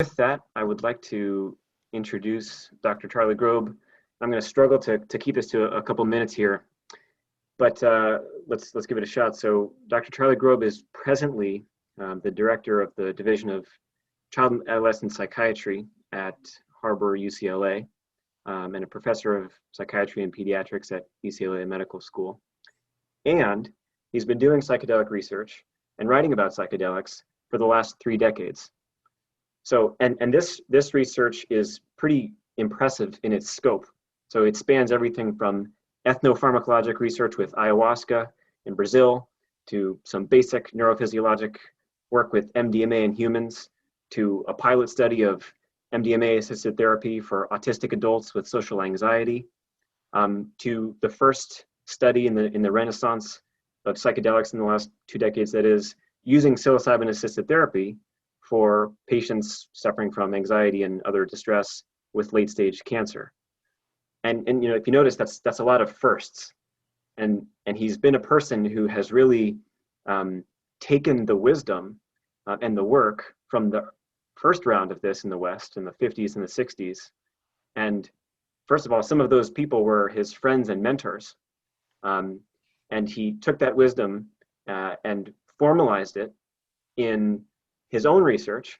With that, I would like to introduce Dr. Charlie Grob. I'm going to struggle to keep this to a couple minutes here, but let's give it a shot. So Dr. Charlie Grob is presently the director of the Division of Child and Adolescent Psychiatry at Harbor UCLA, and a professor of psychiatry and pediatrics at UCLA Medical School. And he's been doing psychedelic research and writing about psychedelics for the last 3 decades. So, and this research is pretty impressive in its scope. So it spans everything from ethnopharmacologic research with ayahuasca in Brazil, to some basic neurophysiologic work with MDMA in humans, to a pilot study of MDMA-assisted therapy for autistic adults with social anxiety, to the first study in the renaissance of psychedelics in the last 2 decades, that is, using psilocybin-assisted therapy for patients suffering from anxiety and other distress with late-stage cancer. And you know, if you notice, that's a lot of firsts. And he's been a person who has really taken the wisdom and the work from the first round of this in the West in the 50s and the 60s. And first of all, some of those people were his friends and mentors. And he took that wisdom and formalized it in his own research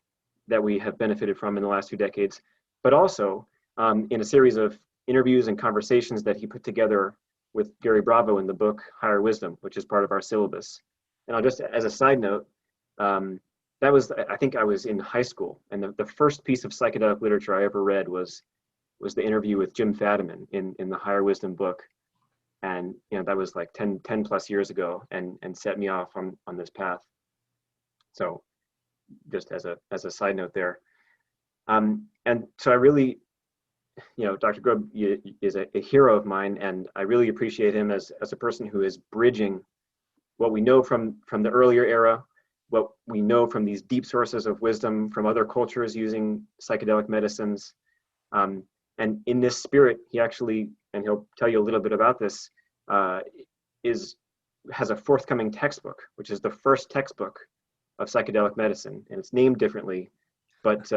that we have benefited from in the last 2 decades, but also in a series of interviews and conversations that he put together with Gary Bravo in the book Higher Wisdom, which is part of our syllabus. And I'll just, as a side note, that was, I think I was in high school, and the first piece of psychedelic literature I ever read was the interview with Jim Fadiman in the Higher Wisdom book. And you know, that was like 10 plus years ago, and set me off on this path. So just as a side note there. And so I really, you know, Dr. Grob is a hero of mine, and I really appreciate him as a person who is bridging what we know from the earlier era, what we know from these deep sources of wisdom from other cultures using psychedelic medicines. And in this spirit, he actually, and he'll tell you a little bit about this, has a forthcoming textbook, which is the first textbook of psychedelic medicine, and it's named differently, but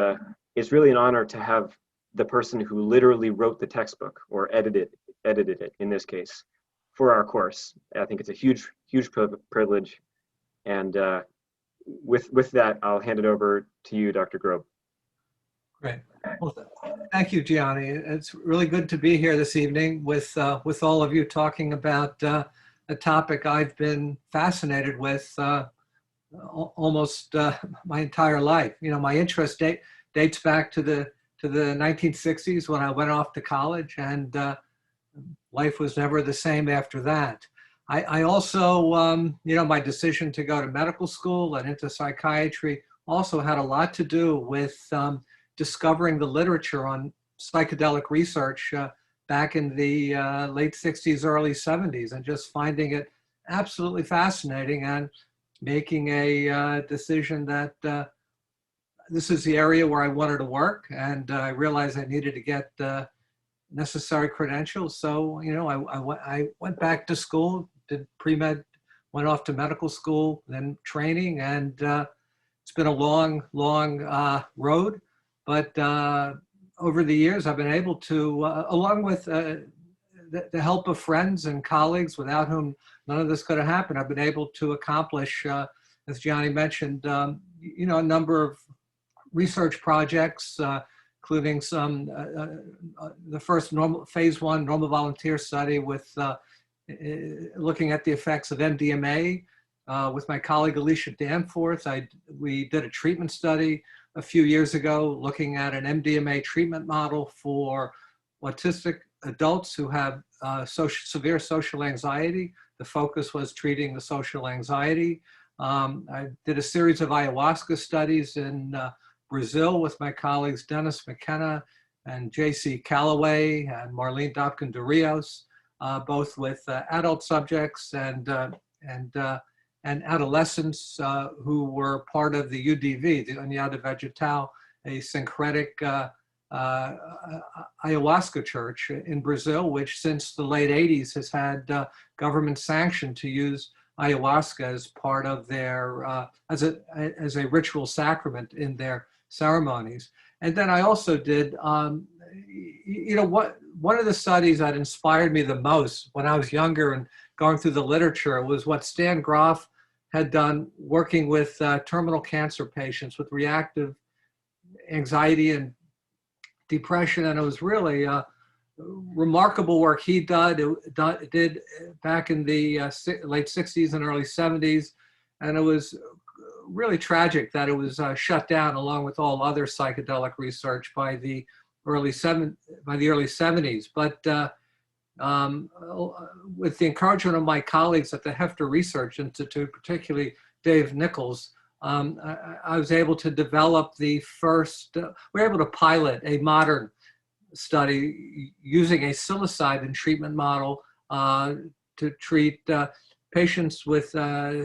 it's really an honor to have the person who literally wrote the textbook, or edited it in this case, for our course. I think it's a huge privilege, and with that, I'll hand it over to you, Dr. Grob. Great. Well, thank you, Gianni. It's really good to be here this evening with all of you, talking about a topic I've been fascinated with almost my entire life. You know, my interest dates back to the 1960s when I went off to college, and life was never the same after that. I also, you know, my decision to go to medical school and into psychiatry also had a lot to do with discovering the literature on psychedelic research back in the late 60s, early 70s, and just finding it absolutely fascinating, and making a decision that this is the area where I wanted to work, and I realized I needed to get necessary credentials. So, you know, I went back to school, did pre-med, went off to medical school, then training, and it's been a long road. But over the years, I've been able to, along with the help of friends and colleagues without whom none of this could have happened, I've been able to accomplish, as Gianni mentioned, you know, a number of research projects, including some, the first phase 1 normal volunteer study with looking at the effects of MDMA with my colleague Alicia Danforth. We did a treatment study a few years ago looking at an MDMA treatment model for autistic adults who have severe social anxiety. The focus was treating the social anxiety. I did a series of ayahuasca studies in Brazil with my colleagues Dennis McKenna and J.C. Callaway and Marlene Dobkin de Rios, both with adult subjects and adolescents who were part of the UDV, the União de Vegetal, a syncretic ayahuasca church in Brazil, which since the late 80s has had government sanction to use ayahuasca as part of their, as a ritual sacrament in their ceremonies. And then I also did, one of the studies that inspired me the most when I was younger and going through the literature was what Stan Grof had done working with terminal cancer patients with reactive anxiety and depression. And it was really remarkable work he did back in the late 60s and early 70s. And it was really tragic that it was shut down along with all other psychedelic research by the early 70s. But with the encouragement of my colleagues at the Hefter Research Institute, particularly Dave Nichols, I was able to develop the first, we were able to pilot a modern study using a psilocybin treatment model to treat patients with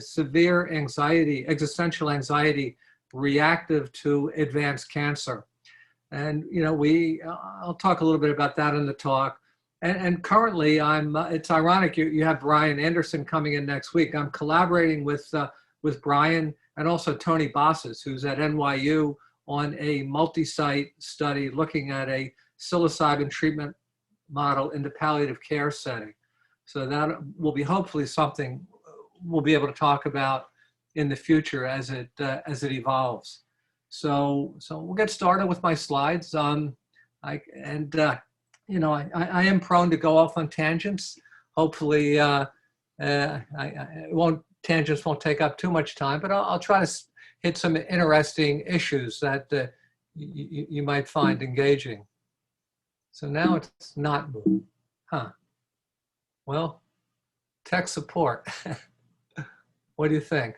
severe anxiety, existential anxiety, reactive to advanced cancer. And, I'll talk a little bit about that in the talk. And currently it's ironic, you have Brian Anderson coming in next week. I'm collaborating with Brian and also Tony Bossis, who's at NYU on a multi-site study looking at a psilocybin treatment model in the palliative care setting. So that will be hopefully something we'll be able to talk about in the future as it evolves. So we'll get started with my slides. I am prone to go off on tangents. Hopefully, tangents won't take up too much time, but I'll try to hit some interesting issues that you might find engaging. So now it's not moving. Huh. Well, tech support. What do you think?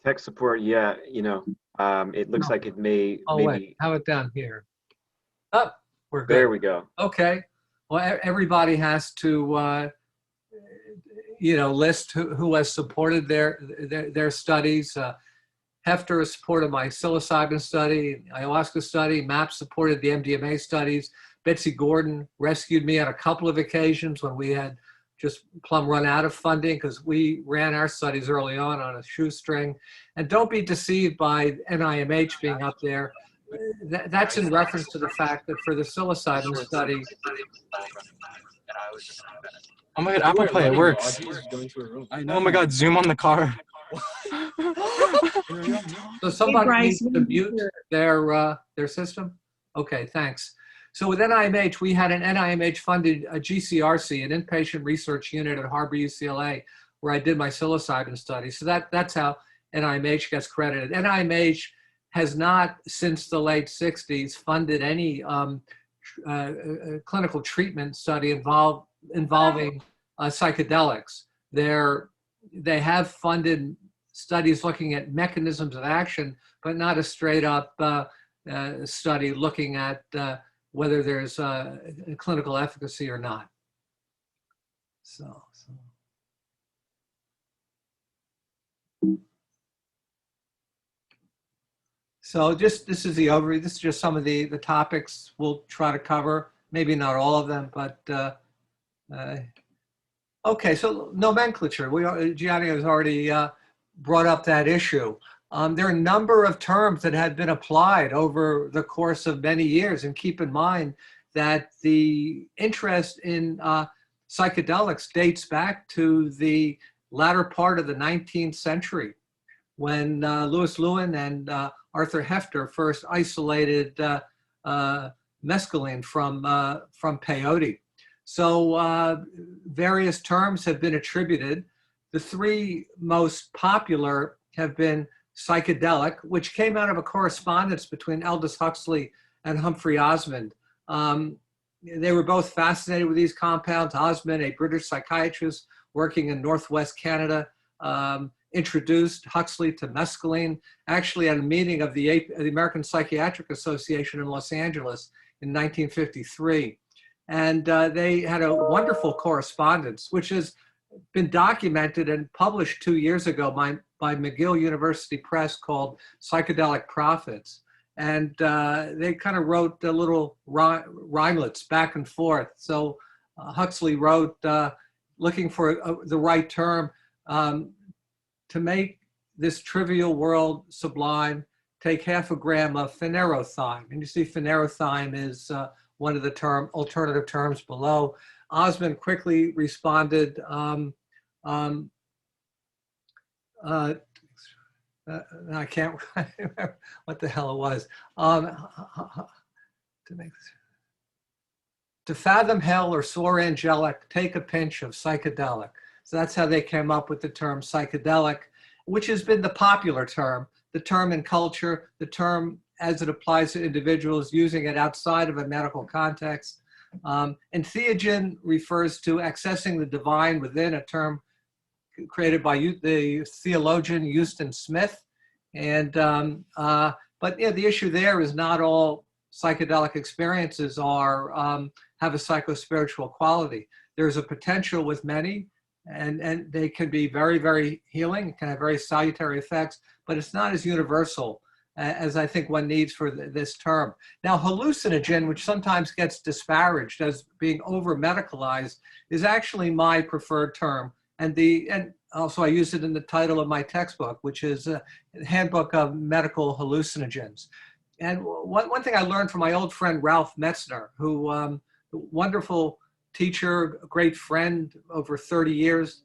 Tech support, yeah, it looks like it may. Oh, maybe... wait, how it down here? Oh, we're good. There we go. Okay. Well, everybody has to, list who has supported their studies. Hefter has supported my psilocybin study, ayahuasca study. MAPS supported the MDMA studies. Betsy Gordon rescued me on a couple of occasions when we had just plumb run out of funding, because we ran our studies early on a shoestring. And don't be deceived by NIMH being up there. That's in reference to the fact that for the psilocybin study. Oh my God, Apple Pay, it works. Oh my God, Zoom on the car. So somebody needs to mute their system? Okay, thanks. So with NIMH, we had an NIMH-funded GCRC, an inpatient research unit at Harbor UCLA, where I did my psilocybin study. So that's how NIMH gets credited. NIMH has not, since the late 60s, funded any clinical treatment study involving psychedelics. They have funded studies looking at mechanisms of action, but not a straight up study looking at whether there's clinical efficacy or not. So this is the overview. This is just some of the topics we'll try to cover. Maybe not all of them, but okay. So nomenclature. Gianni has already brought up that issue. There are a number of terms that had been applied over the course of many years, and keep in mind that the interest in psychedelics dates back to the latter part of the 19th century, when Louis Lewin and Arthur Hefter first isolated mescaline from peyote. So various terms have been attributed. The three most popular have been psychedelic, which came out of a correspondence between Aldous Huxley and Humphrey Osmond. They were both fascinated with these compounds. Osmond, a British psychiatrist working in Northwest Canada, introduced Huxley to mescaline, actually at a meeting of the American Psychiatric Association in Los Angeles in 1953. And they had a wonderful correspondence, which has been documented and published 2 years ago by McGill University Press, called Psychedelic Prophets. And they kind of wrote little rhymelets back and forth. So Huxley wrote, looking for the right term, to make this trivial world sublime, take half a gram of phanerothine. And you see phanerothine is one of the alternative terms below. Osmond quickly responded, I can't remember what the hell it was. To fathom hell or soar angelic, take a pinch of psychedelic. So that's how they came up with the term psychedelic, which has been the popular term, the term in culture, the term as it applies to individuals using it outside of a medical context. Entheogen refers to accessing the divine within, a term created by the theologian Houston Smith. And, but yeah, the issue there is not all psychedelic experiences are, have a psychospiritual quality. There's a potential with many, and they can be very, very healing, can have very salutary effects, but it's not as universal as I think one needs for this term. Now, hallucinogen, which sometimes gets disparaged as being over-medicalized, is actually my preferred term. And also I use it in the title of my textbook, which is a Handbook of Medical Hallucinogens. And one thing I learned from my old friend, Ralph Metzner, who wonderful teacher, a great friend over 30 years,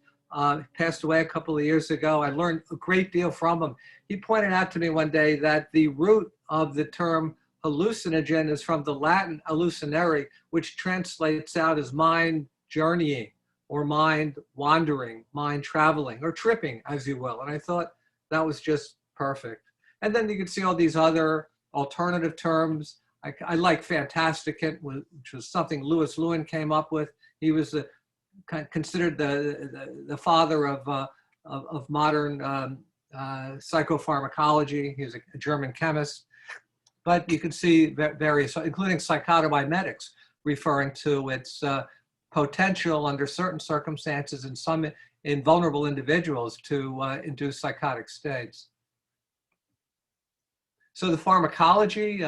passed away a couple of years ago. I learned a great deal from him. He pointed out to me one day that the root of the term hallucinogen is from the Latin hallucinare, which translates out as mind journeying or mind wandering, mind traveling, or tripping, as you will. And I thought that was just perfect. And then you can see all these other alternative terms. I like fantasticant, which was something Louis Lewin came up with. He was considered the father of modern psychopharmacology. He was a German chemist. But you can see various, including psychotomimetics, referring to its potential under certain circumstances in vulnerable individuals to induce psychotic states. So the pharmacology,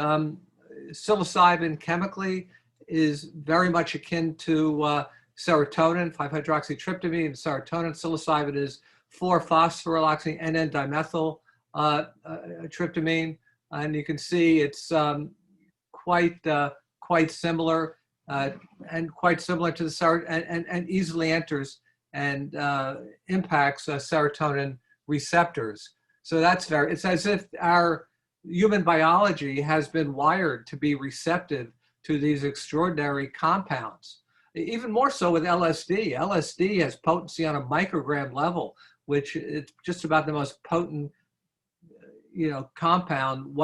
psilocybin chemically is very much akin to serotonin, 5-hydroxytryptamine, and serotonin. Psilocybin is 4-phosphoryloxy N,N-dimethyl tryptamine, and you can see it's quite similar and quite similar to the serotonin, and easily enters and impacts serotonin receptors. So that's it's as if our human biology has been wired to be receptive to these extraordinary compounds. Even more so with LSD. LSD has potency on a microgram level, which it's just about the most potent, compound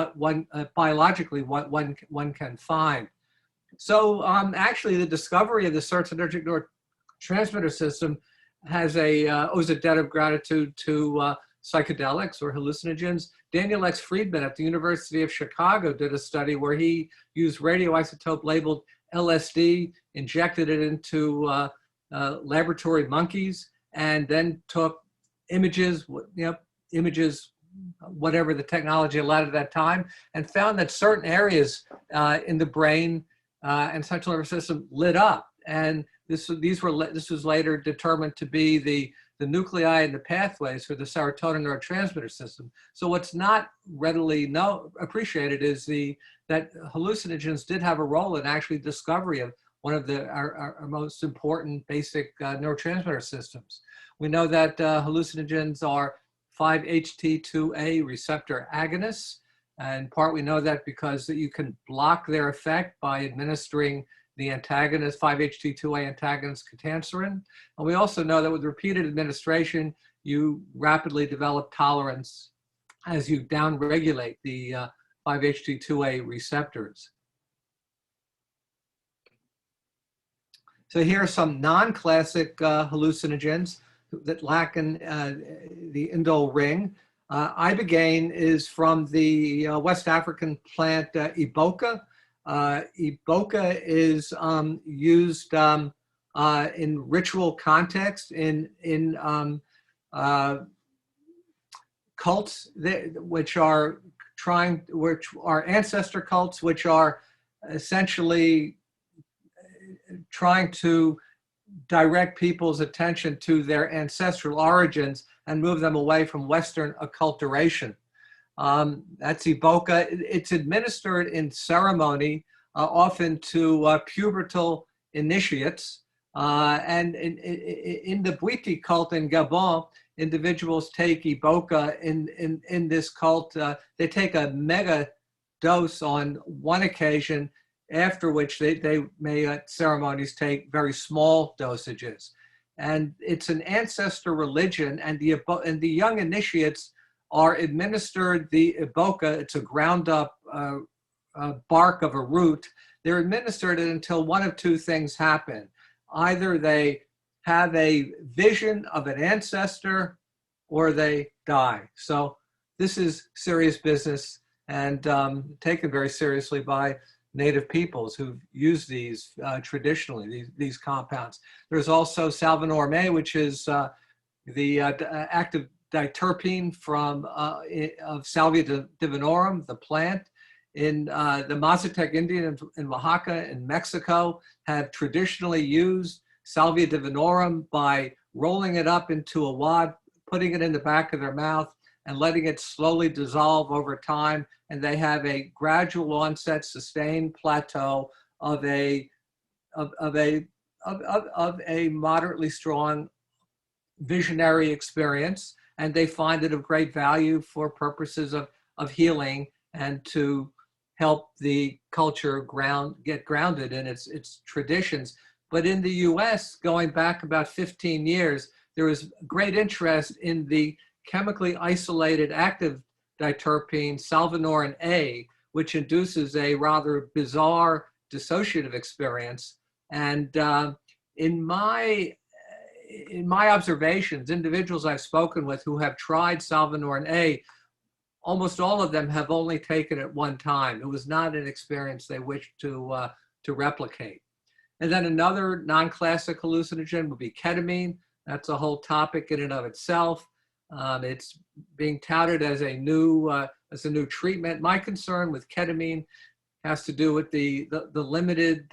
biologically what one can find. So actually, the discovery of the serotonergic neurotransmitter system owes a debt of gratitude to psychedelics or hallucinogens. Daniel X. Friedman at the University of Chicago did a study where he used radioisotope labeled LSD, injected it into laboratory monkeys, and then took images, whatever the technology allowed at that time, and found that certain areas in the brain and central nervous system lit up. And this was later determined to be the nuclei and the pathways for the serotonin neurotransmitter system. So what's not readily appreciated is that hallucinogens did have a role in actually discovery of one of our most important basic neurotransmitter systems. We know that hallucinogens are 5-HT2A receptor agonists. And in part, we know that because you can block their effect by administering the antagonist, 5-HT2A antagonist ketanserin. And we also know that with repeated administration, you rapidly develop tolerance as you downregulate the 5-HT2A receptors. So here are some non-classic hallucinogens that lack in the indole ring. Ibogaine is from the West African plant iboga. Iboga is used in ritual context in cults which are ancestor cults, which are essentially trying to direct people's attention to their ancestral origins and move them away from Western acculturation. That's Iboga. It's administered in ceremony, often to pubertal initiates. And in the Bwiti cult in Gabon, individuals take Iboga in this cult. They take a mega dose on one occasion, after which they may at ceremonies take very small dosages. And it's an ancestor religion, and the young initiates are administered the Iboga. It's a ground up bark of a root. They're administered it until one of two things happen. Either they have a vision of an ancestor or they die. So this is serious business, and taken very seriously by native peoples who've used these traditionally, these compounds. There's also salvinorme, which is the active diterpene of Salvia divinorum, the plant. In the Mazatec Indian in Oaxaca in Mexico have traditionally used Salvia divinorum by rolling it up into a wad, putting it in the back of their mouth, and letting it slowly dissolve over time. And they have a gradual onset, sustained plateau of a moderately strong visionary experience. And they find it of great value for purposes of healing and to help the culture get grounded in its traditions. But in the US, going back about 15 years, there was great interest in the chemically isolated active diterpene, salvinorin A, which induces a rather bizarre dissociative experience. And in my observations, individuals I've spoken with who have tried salvinorin A, almost all of them have only taken it one time. It was not an experience they wished to replicate. And then another non-classic hallucinogen would be ketamine. That's a whole topic in and of itself. It's being touted as a new treatment. My concern with ketamine has to do with the limited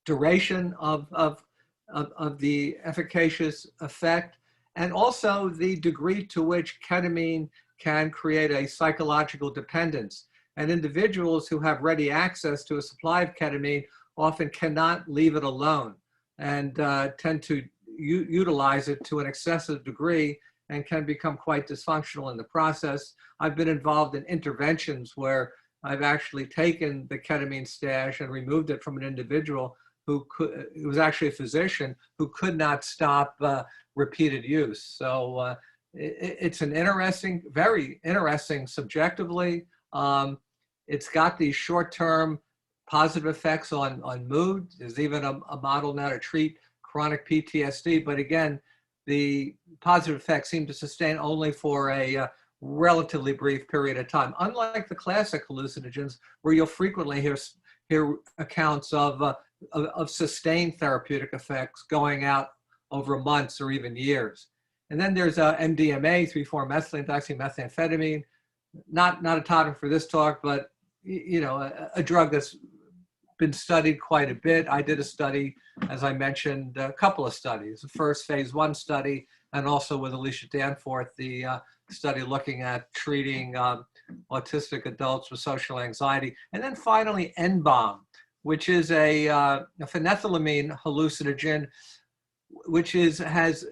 duration of the efficacious effect, and also the degree to which ketamine can create a psychological dependence. And individuals who have ready access to a supply of ketamine often cannot leave it alone and tend to utilize it to an excessive degree and can become quite dysfunctional in the process. I've been involved in interventions where I've actually taken the ketamine stash and removed it from an individual who was actually a physician who could not stop repeated use. So it's an interesting, very interesting subjectively. It's got these short-term positive effects on mood. There's even a model now to treat chronic PTSD, but again, the positive effects seem to sustain only for a relatively brief period of time. Unlike the classic hallucinogens, where you'll frequently hear accounts of sustained therapeutic effects going out over months or even years. And then there's MDMA, 3,4-methylenedioxymethamphetamine, not a topic for this talk, but you know, a drug that's been studied quite a bit. I did a study, as I mentioned, a couple of studies. The first phase 1 study, and also with Alicia Danforth, the study looking at treating autistic adults with social anxiety. And then finally, NBOM, which is a phenethylamine hallucinogen, which has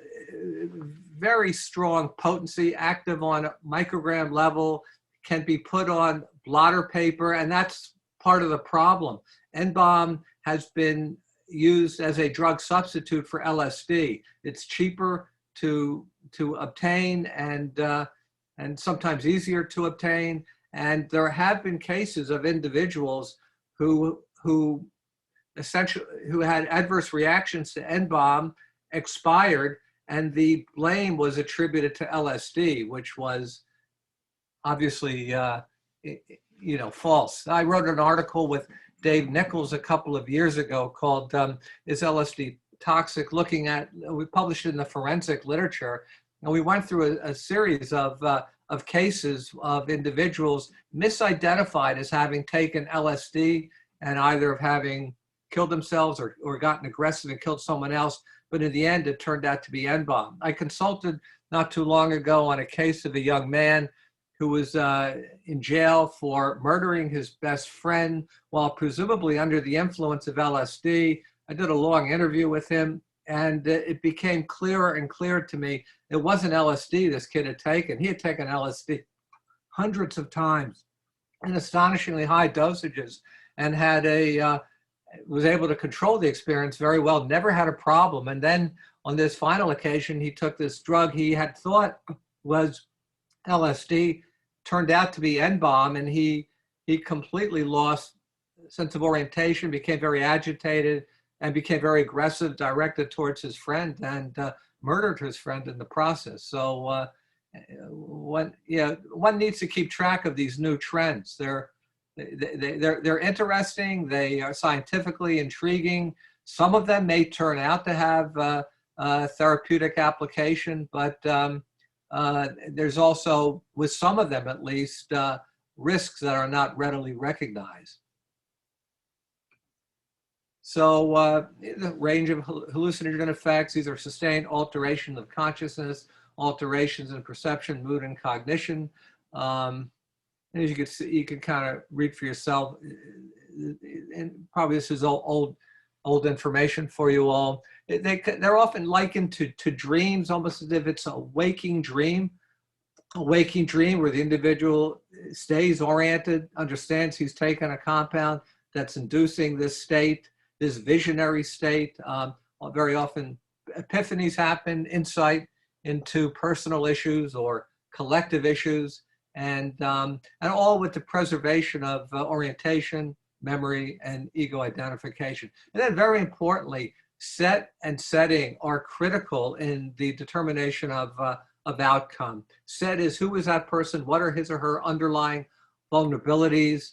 very strong potency, active on a microgram level, can be put on blotter paper, and that's part of the problem. NBOM has been used as a drug substitute for LSD. It's cheaper to obtain and sometimes easier to obtain. And there have been cases of individuals who had adverse reactions to NBOM, expired, and the blame was attributed to LSD, which was obviously false. I wrote an article with Dave Nichols a couple of years ago called Is LSD Toxic? We published it in the forensic literature, and we went through a series of cases of individuals misidentified as having taken LSD and either of having killed themselves or gotten aggressive and killed someone else, but in the end it turned out to be NBOM. I consulted not too long ago on a case of a young man who was in jail for murdering his best friend while presumably under the influence of LSD. I did a long interview with him, and it became clearer and clearer to me it wasn't LSD this kid had taken. He had taken LSD hundreds of times in astonishingly high dosages and had was able to control the experience very well, never had a problem. And then on this final occasion, he took this drug he had thought was LSD, turned out to be N-bomb, and he completely lost sense of orientation, became very agitated, and became very aggressive, directed towards his friend, and murdered his friend in the process. So one needs to keep track of these new trends. They're interesting. They are scientifically intriguing. Some of them may turn out to have therapeutic application, but there's also, with some of them at least, risks that are not readily recognized. So the range of hallucinogen effects, these are sustained alteration of consciousness, alterations in perception, mood, and cognition. And as you can see, you can kind of read for yourself, and probably this is old information for you all. They're often likened to dreams, almost as if it's a waking dream where the individual stays oriented, understands he's taken a compound that's inducing this state, this visionary state. Very often epiphanies happen, insight into personal issues or collective issues, and all with the preservation of orientation, memory, and ego identification. And then very importantly, set and setting are critical in the determination of outcome. Set is, who is that person? What are his or her underlying vulnerabilities?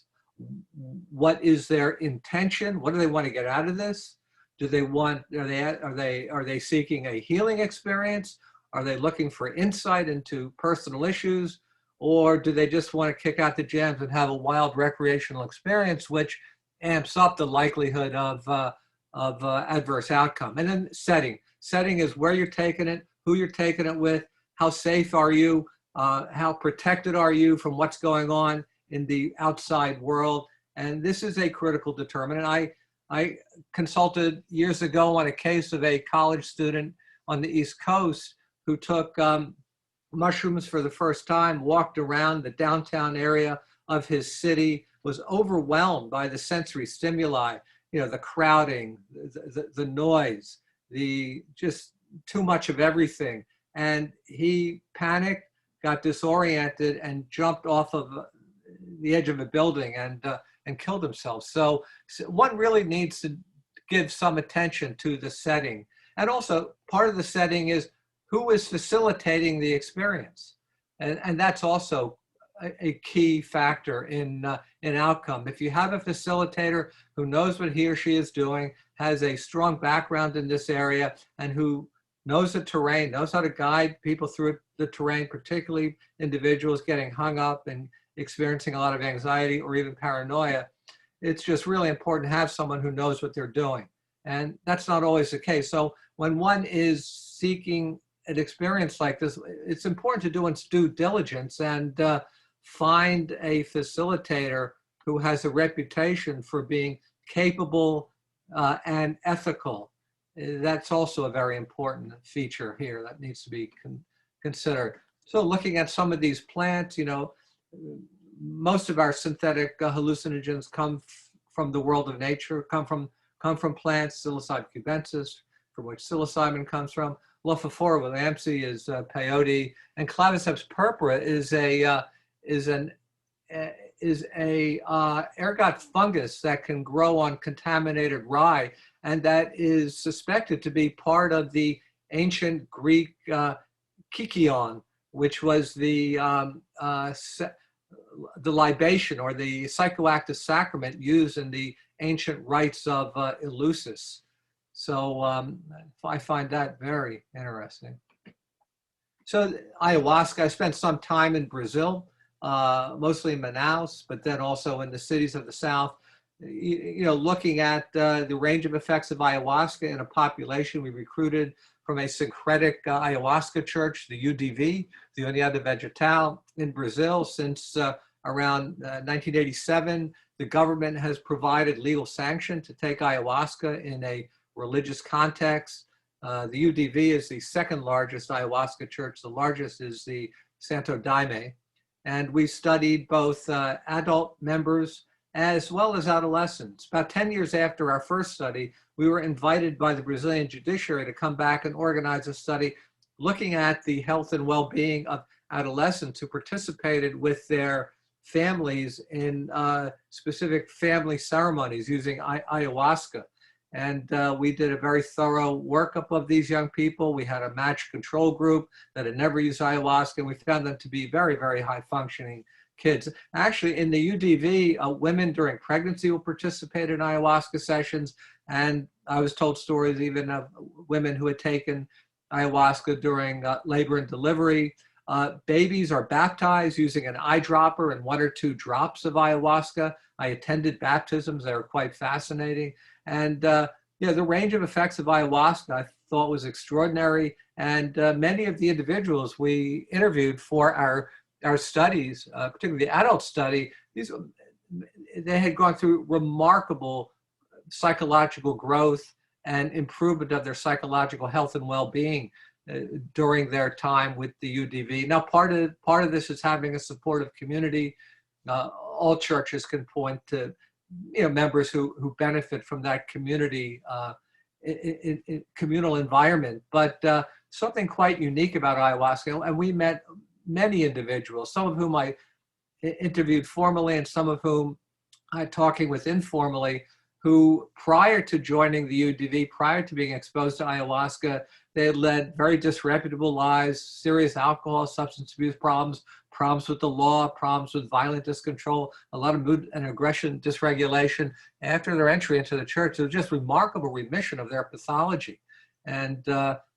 What is their intention? What do they want to get out of this? Do they want, are they seeking a healing experience? Are they looking for insight into personal issues? Or do they just want to kick out the jams and have a wild recreational experience, which amps up the likelihood of adverse outcome? And then setting. Setting is where you're taking it, who you're taking it with, how safe are you, how protected are you from what's going on in the outside world. And this is a critical determinant. I consulted years ago on a case of a college student on the East Coast who took mushrooms for the first time, walked around the downtown area of his city, was overwhelmed by the sensory stimuli, the crowding, the noise, just too much of everything. And he panicked, got disoriented, and jumped off of the edge of a building and killed himself. So one really needs to give some attention to the setting. And also part of the setting is who is facilitating the experience. And that's also a key factor in outcome. If you have a facilitator who knows what he or she is doing, has a strong background in this area, and who knows the terrain, knows how to guide people through the terrain, particularly individuals getting hung up and experiencing a lot of anxiety or even paranoia, it's just really important to have someone who knows what they're doing. And that's not always the case. So when one is seeking an experience like this, it's important to do one's due diligence and find a facilitator who has a reputation for being capable and ethical. That's also a very important feature here that needs to be considered. So looking at some of these plants, most of our synthetic hallucinogens come from the world of nature, come from plants, psilocybin cubensis, from which psilocybin comes from. Lophophora williamsi is peyote, and claviceps purpura is a ergot fungus that can grow on contaminated rye, and that is suspected to be part of the ancient Greek kykeon, which was the libation or the psychoactive sacrament used in the ancient rites of Eleusis. So I find that very interesting. So ayahuasca, I spent some time in Brazil, mostly in Manaus, but then also in the cities of the South, looking at the range of effects of ayahuasca in a population. We recruited from a syncretic ayahuasca church, the UDV, the Unidade Vegetal in Brazil. Since around 1987, the government has provided legal sanction to take ayahuasca in a religious context. The UDV is the second largest ayahuasca church. The largest is the Santo Daime. And we studied both adult members as well as adolescents. About 10 years after our first study, we were invited by the Brazilian judiciary to come back and organize a study looking at the health and well-being of adolescents who participated with their families in specific family ceremonies using ayahuasca. And we did a very thorough workup of these young people. We had a matched control group that had never used ayahuasca, and we found them to be very, very high functioning kids. Actually, in the UDV, women during pregnancy will participate in ayahuasca sessions. And I was told stories even of women who had taken ayahuasca during labor and delivery. Babies are baptized using an eyedropper and 1 or 2 drops of ayahuasca. I attended baptisms. They were quite fascinating. And yeah, the range of effects of ayahuasca I thought was extraordinary. And many of the individuals we interviewed for our studies, particularly the adult study, they had gone through remarkable psychological growth and improvement of their psychological health and well-being during their time with the UDV. Now, part of this is having a supportive community. All churches can point to members who benefit from that community in communal environment. But something quite unique about ayahuasca, and we met many individuals, some of whom I interviewed formally and some of whom I'm talking with informally, who prior to joining the UDV, prior to being exposed to ayahuasca, they had led very disreputable lives, serious alcohol, substance abuse problems, problems with the law, problems with violent discontrol, a lot of mood and aggression dysregulation. After their entry into the church, there was just remarkable remission of their pathology. And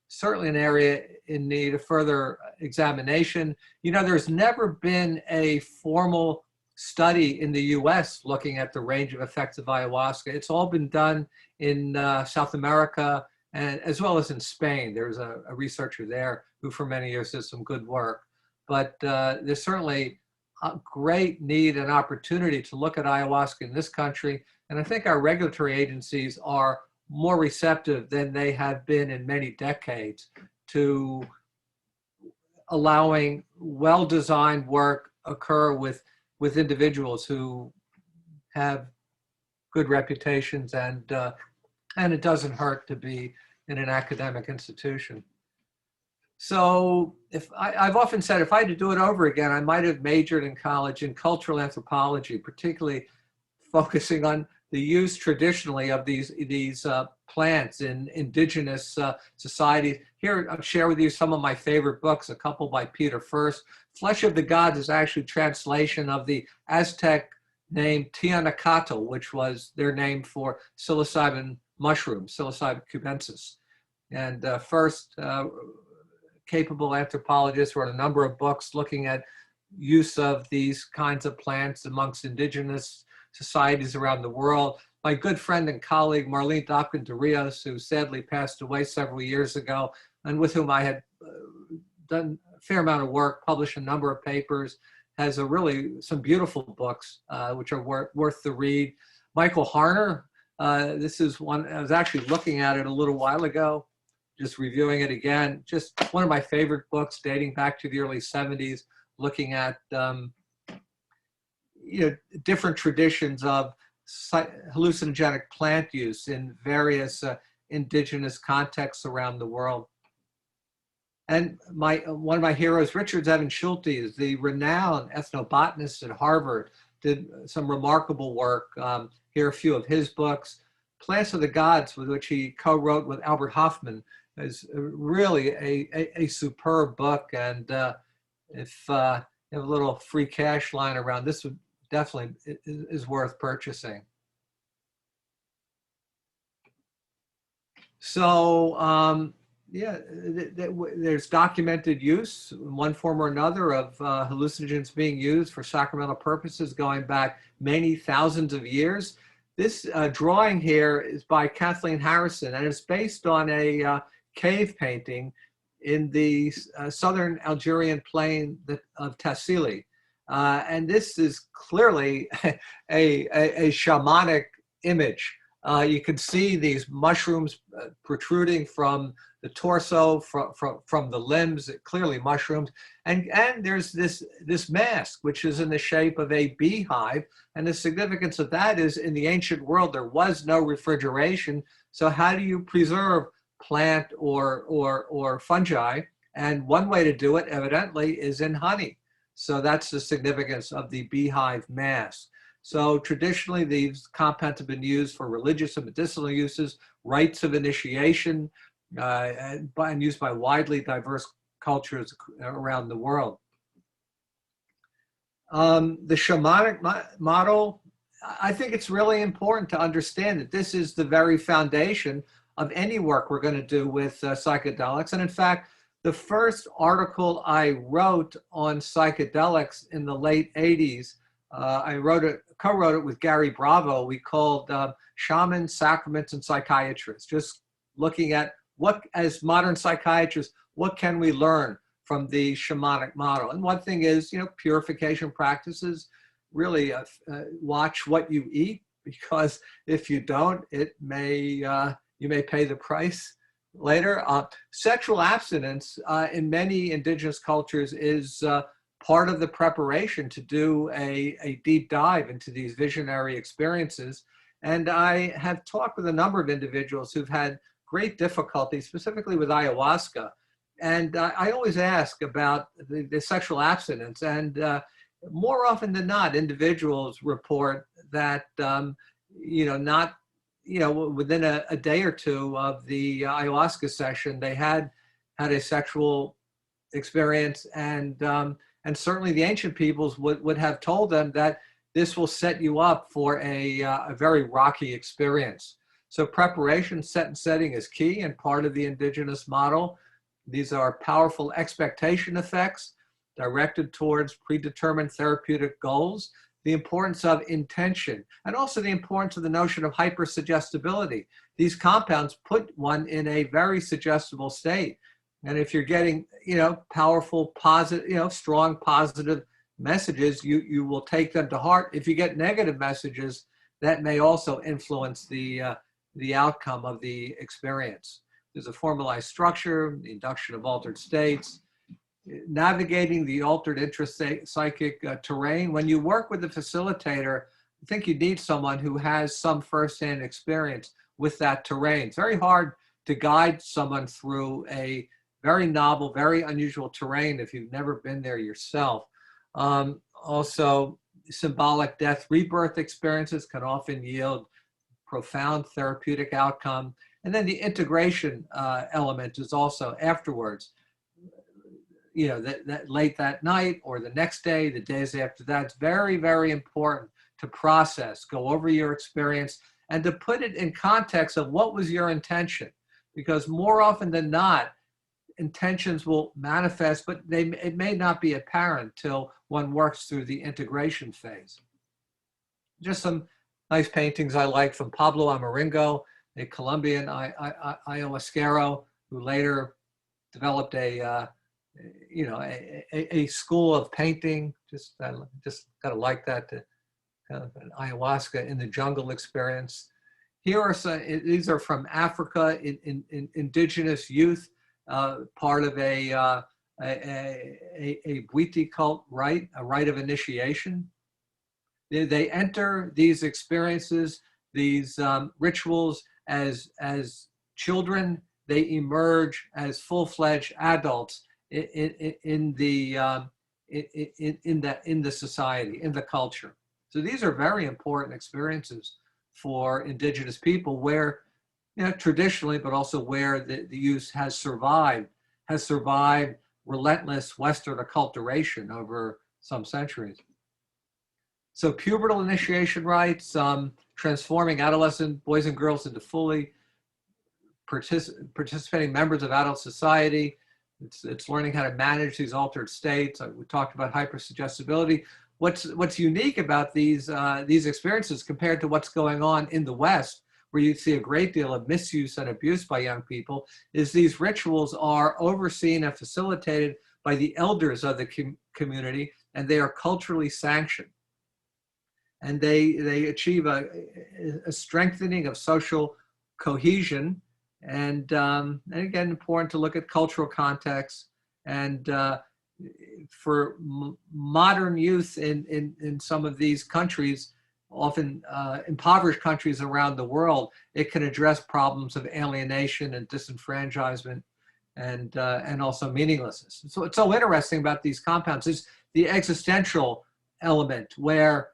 certainly an area in need of further examination. There's never been a formal study in the US looking at the range of effects of ayahuasca. It's all been done in South America and as well as in Spain. There's a researcher there who for many years did some good work. But there's certainly a great need and opportunity to look at ayahuasca in this country. And I think our regulatory agencies are more receptive than they have been in many decades to allowing well-designed work occur with individuals who have good reputations, and it doesn't hurt to be in an academic institution. So I've often said if I had to do it over again, I might have majored in college in cultural anthropology, particularly focusing on the use traditionally of these plants in indigenous societies. Here, I'll share with you some of my favorite books, a couple by Peter First. Flesh of the Gods is actually a translation of the Aztec name Tianacatl, which was their name for psilocybin mushrooms, Psilocybin cubensis. And First, capable anthropologist, wrote a number of books looking at use of these kinds of plants amongst indigenous societies around the world. My good friend and colleague, Marlene Dopkin de Rios, who sadly passed away several years ago, and with whom I had done a fair amount of work, published a number of papers, has some beautiful books, which are worth the read. Michael Harner, this is one, I was actually looking at it a little while ago, just reviewing it again. Just one of my favorite books dating back to the early 70s, looking at different traditions of hallucinogenic plant use in various indigenous contexts around the world. And one of my heroes, Richard Evan Schulte, is the renowned ethnobotanist at Harvard, did some remarkable work. Here are a few of his books. Plants of the Gods, with which he co-wrote with Albert Hoffman, is really a superb book. And if you have a little free cash lying around, this would definitely is worth purchasing. So yeah, there's documented use in one form or another of hallucinogens being used for sacramental purposes going back many thousands of years. This drawing here is by Kathleen Harrison, and it's based on a cave painting in the southern Algerian plain of Tassili. And this is clearly a shamanic image. You can see these mushrooms protruding from the torso, from the limbs, clearly mushrooms. And there's this mask, which is in the shape of a beehive. And the significance of that is, in the ancient world, there was no refrigeration. So how do you preserve plant or fungi? And one way to do it, evidently, is in honey. So that's the significance of the beehive mask. So traditionally, these compounds have been used for religious and medicinal uses, rites of initiation, and used by widely diverse cultures around the world. The shamanic model, I think it's really important to understand that this is the very foundation of any work we're going to do with psychedelics. And in fact, the first article I wrote on psychedelics in the late 80s, I co-wrote it with Gary Bravo. We called Shamans, Sacraments, and Psychiatrists, just looking at what, as modern psychiatrists, what can we learn from the shamanic model? And one thing is, purification practices. Really watch what you eat, because if you don't, you may pay the price later. Sexual abstinence in many indigenous cultures is part of the preparation to do a deep dive into these visionary experiences. And I have talked with a number of individuals who've had great difficulty, specifically with ayahuasca. And I always ask about the sexual abstinence. And more often than not, individuals report that, within a day or two of the ayahuasca session, they had a sexual experience. And certainly the ancient peoples would have told them that this will set you up for a very rocky experience. So preparation, set and setting is key and part of the indigenous model. These are powerful expectation effects directed towards predetermined therapeutic goals, the importance of intention, and also the importance of the notion of hypersuggestibility. These compounds put one in a very suggestible state. And if you're getting, powerful, positive, strong, positive messages, you will take them to heart. If you get negative messages, that may also influence the outcome of the experience. There's a formalized structure, the induction of altered states, navigating the altered intrapsychic terrain. When you work with a facilitator, I think you need someone who has some firsthand experience with that terrain. It's very hard to guide someone through a very novel, very unusual terrain if you've never been there yourself. Also, symbolic death rebirth experiences can often yield profound therapeutic outcome. And then the integration element is also afterwards. That late that night or the next day, the days after that, it's very, very important to process, go over your experience, and to put it in context of what was your intention. Because more often than not, intentions will manifest, but it may not be apparent till one works through the integration phase. Just some nice paintings I like from Pablo Amaringo, a Colombian ayahuasquero who later developed a school of painting. Just kind of like that, kind of an ayahuasca in the jungle experience. Here are some, these are from Africa, in indigenous youth, part of a Bwiti cult rite, a rite of initiation. They enter these experiences, these rituals as children. They emerge as full-fledged adults in the society, in the culture. So these are very important experiences for indigenous people, where traditionally, but also where the use has survived relentless Western acculturation over some centuries. So pubertal initiation rites, transforming adolescent boys and girls into fully participating members of adult society. It's learning how to manage these altered states. We talked about hypersuggestibility. What's unique about these experiences compared to what's going on in the West, where you see a great deal of misuse and abuse by young people, is these rituals are overseen and facilitated by the elders of the community, and they are culturally sanctioned. And they achieve a strengthening of social cohesion. And again, important to look at cultural context. And for modern youth in some of these countries, often impoverished countries around the world, it can address problems of alienation and disenfranchisement and also meaninglessness. So what's so interesting about these compounds is the existential element, where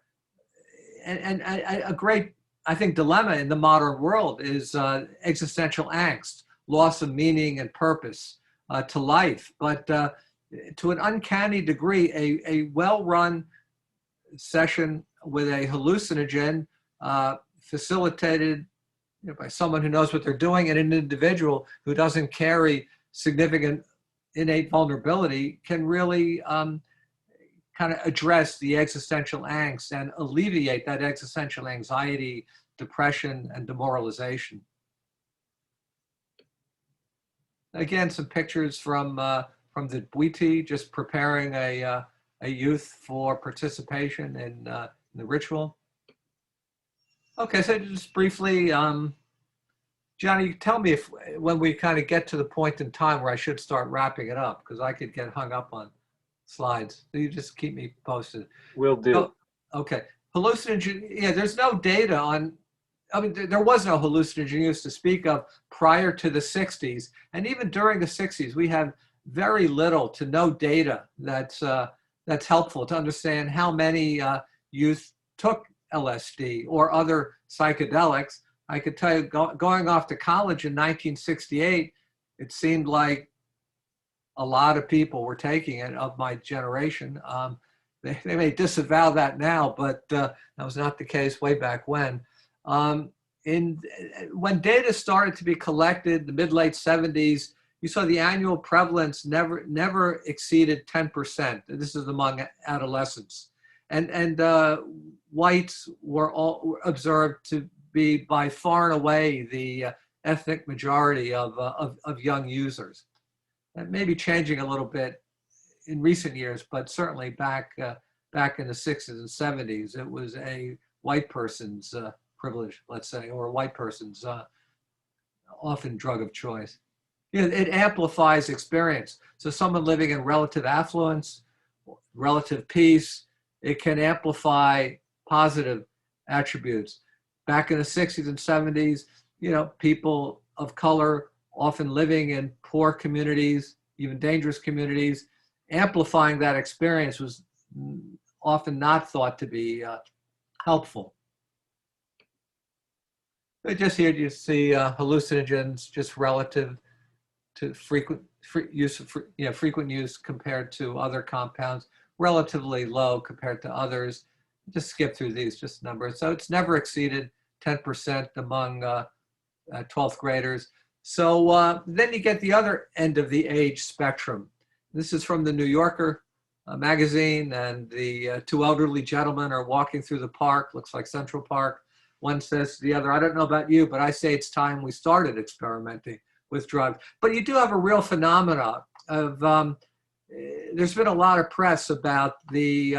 and a great, I think, dilemma in the modern world is existential angst, loss of meaning and purpose to life. But to an uncanny degree, a well-run session with a hallucinogen facilitated by someone who knows what they're doing, and an individual who doesn't carry significant innate vulnerability can really kind of address the existential angst and alleviate that existential anxiety, depression, and demoralization. Again, some pictures from the Bwiti, just preparing a youth for participation in the ritual. Okay, so just briefly, Johnny, tell me if when we kind of get to the point in time where I should start wrapping it up, because I could get hung up on slides. So you just keep me posted. Will do. So, okay, hallucinogen. Yeah, there's no data on. I mean, there was no hallucinogen use to speak of prior to the 60s, and even during the 60s, we have very little to no data that's helpful to understand how many youth took LSD or other psychedelics. I could tell you, going off to college in 1968, it seemed like a lot of people were taking it of my generation. They may disavow that now, but that was not the case way back when. When data started to be collected, the mid-late 70s, you saw the annual prevalence never exceeded 10%. This is among adolescents. And whites were all observed to be by far and away the ethnic majority of young users. That may be changing a little bit in recent years, but certainly back in the 60s and 70s, it was a white person's privilege, let's say, or a white person's often drug of choice. You know, it amplifies experience. So someone living in relative affluence, relative peace, it can amplify positive attributes. Back in the 60s and 70s, you know, people of color often living in poor communities, even dangerous communities, amplifying that experience was often not thought to be helpful. But just here you see hallucinogens just relative to frequent use compared to other compounds, relatively low compared to others. Just skip through these, just numbers. So it's never exceeded 10% among 12th graders. So then you get the other end of the age spectrum. This is from the New Yorker magazine, and the two elderly gentlemen are walking through the park, looks like Central Park. One says to the other, I don't know about you, but I say it's time we started experimenting with drugs. But you do have a real phenomena of, there's been a lot of press about the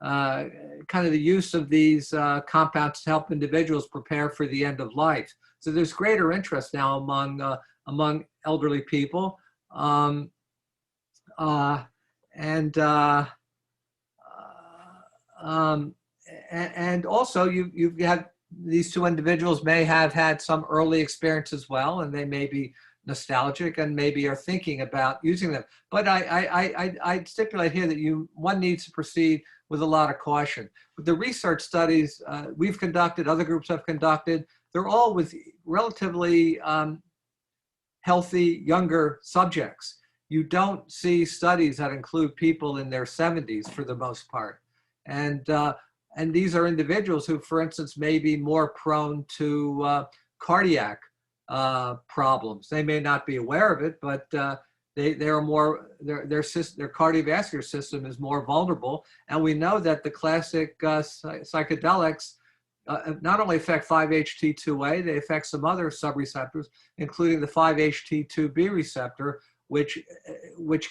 kind of the use of these compounds to help individuals prepare for the end of life. So there's greater interest now among elderly people. And also you've had these two individuals may have had some early experience as well, and they may be nostalgic and maybe are thinking about using them. But I stipulate here that one needs to proceed with a lot of caution. But the research studies we've conducted, other groups have conducted, they're all with relatively healthy younger subjects. You don't see studies that include people in their 70s for the most part. And these are individuals who, for instance, may be more prone to cardiac problems. They may not be aware of it, but they're more, their cardiovascular system is more vulnerable. And we know that the classic psychedelics not only affect 5-HT2A, they affect some other subreceptors, including the 5-HT2B receptor, which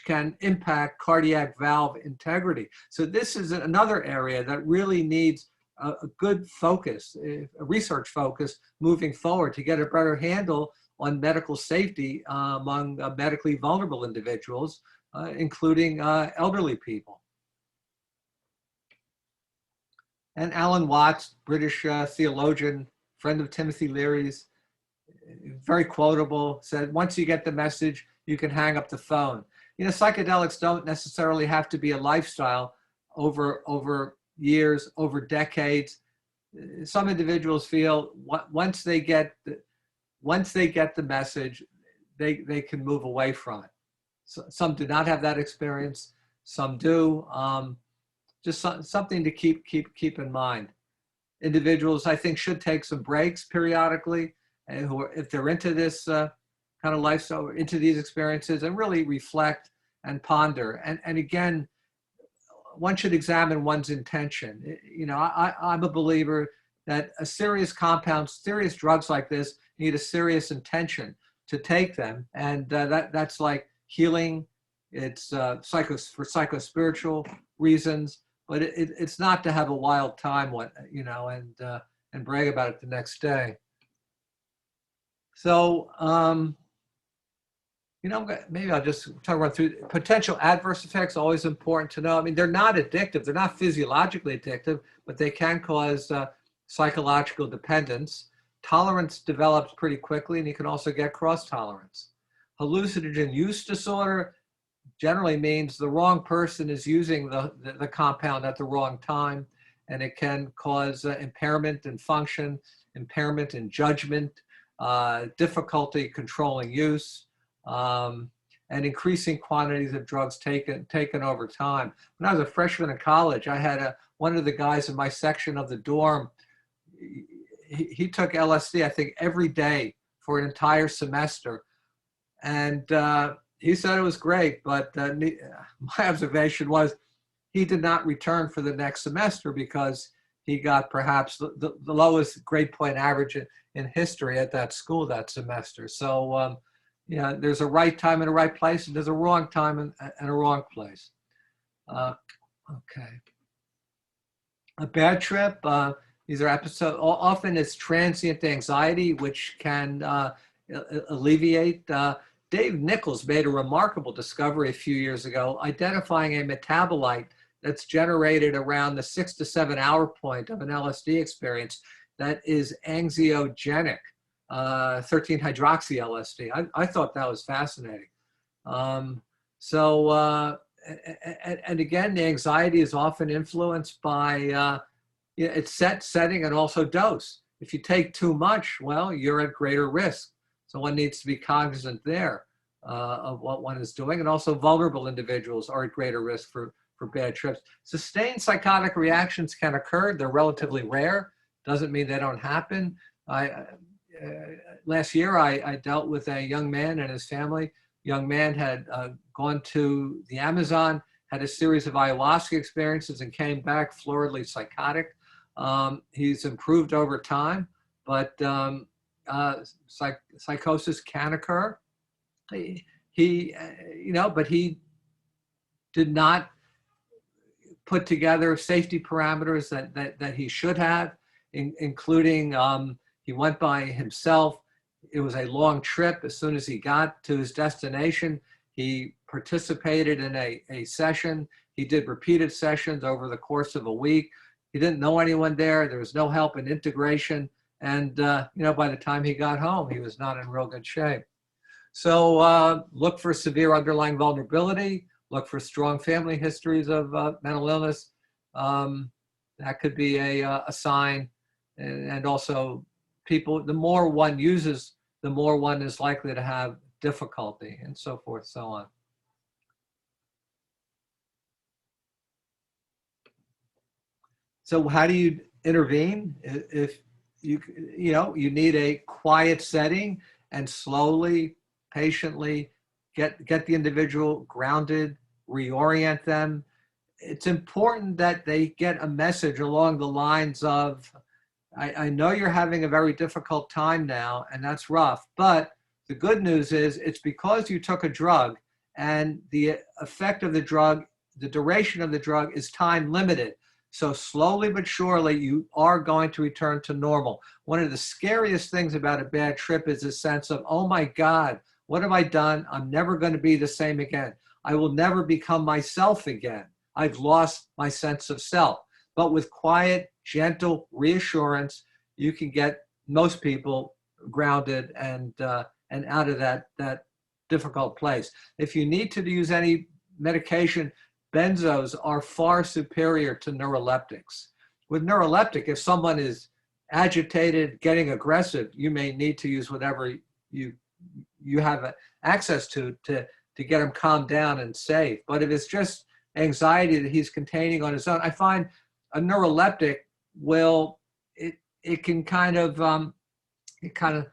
can impact cardiac valve integrity. So this is another area that really needs a good focus, a research focus moving forward to get a better handle on medical safety among medically vulnerable individuals, including elderly people. And Alan Watts, British theologian, friend of Timothy Leary's, very quotable, said, once you get the message, you can hang up the phone. You know, psychedelics don't necessarily have to be a lifestyle over years, over decades. Some individuals feel once they get the message, they can move away from it. So, some do not have that experience. Some do. Just something to keep in mind. Individuals, I think, should take some breaks periodically, and if they're into this kind of lifestyle, into these experiences, and really reflect and ponder. And again, one should examine one's intention. You know, I'm a believer that a serious compound, serious drugs like this need a serious intention to take them, and that's like healing. It's for psychospiritual reasons. But it's not to have a wild time, you know, and brag about it the next day. So, you know, maybe I'll just run through potential adverse effects. Always important to know. I mean, they're not addictive. They're not physiologically addictive, but they can cause psychological dependence. Tolerance develops pretty quickly, and you can also get cross tolerance. Hallucinogen use disorder generally means the wrong person is using the compound at the wrong time, and it can cause impairment in function, impairment in judgment, difficulty controlling use, and increasing quantities of drugs taken over time. When I was a freshman in college, I had one of the guys in my section of the dorm, he took LSD, I think, every day for an entire semester. And he said it was great, but my observation was he did not return for the next semester because he got perhaps the lowest grade point average in history at that school that semester. So, yeah, there's a right time and a right place, and there's a wrong time and a wrong place. Okay. A bad trip, these are episodes, often it's transient anxiety, which can alleviate. Dave Nichols made a remarkable discovery a few years ago, identifying a metabolite that's generated around the 6 to 7 hour point of an LSD experience that is anxiogenic, 13-hydroxy-LSD. I thought that was fascinating. And again, the anxiety is often influenced by its setting and also dose. If you take too much, well, you're at greater risk. So one needs to be cognizant there of what one is doing. And also vulnerable individuals are at greater risk for bad trips. Sustained psychotic reactions can occur. They're relatively rare. Doesn't mean they don't happen. Last year, I dealt with a young man and his family. Young man had gone to the Amazon, had a series of ayahuasca experiences and came back floridly psychotic. He's improved over time, but psychosis can occur. But he did not put together safety parameters that he should have, including he went by himself. It was a long trip. As soon as he got to his destination, he participated in a session. He did repeated sessions over the course of a week. He didn't know anyone there. There was no help in integration. And, by the time he got home, he was not in real good shape. So look for severe underlying vulnerability. Look for strong family histories of mental illness. That could be a sign. And also people, the more one uses, the more one is likely to have difficulty and so forth, so on. So how do you intervene? If you need a quiet setting and slowly, patiently get the individual grounded, reorient them. It's important that they get a message along the lines of, I know you're having a very difficult time now, and that's rough, but the good news is it's because you took a drug, and the effect of the drug, the duration of the drug is time limited. So slowly but surely, you are going to return to normal. One of the scariest things about a bad trip is a sense of, oh my God, what have I done? I'm never going to be the same again. I will never become myself again. I've lost my sense of self. But with quiet, gentle reassurance, you can get most people grounded and out of that difficult place. If you need to use any medication, benzos are far superior to neuroleptics. With neuroleptic, if someone is agitated, getting aggressive, you may need to use whatever you have access to get them calmed down and safe. But if it's just anxiety that he's containing on his own, I find a neuroleptic it kind of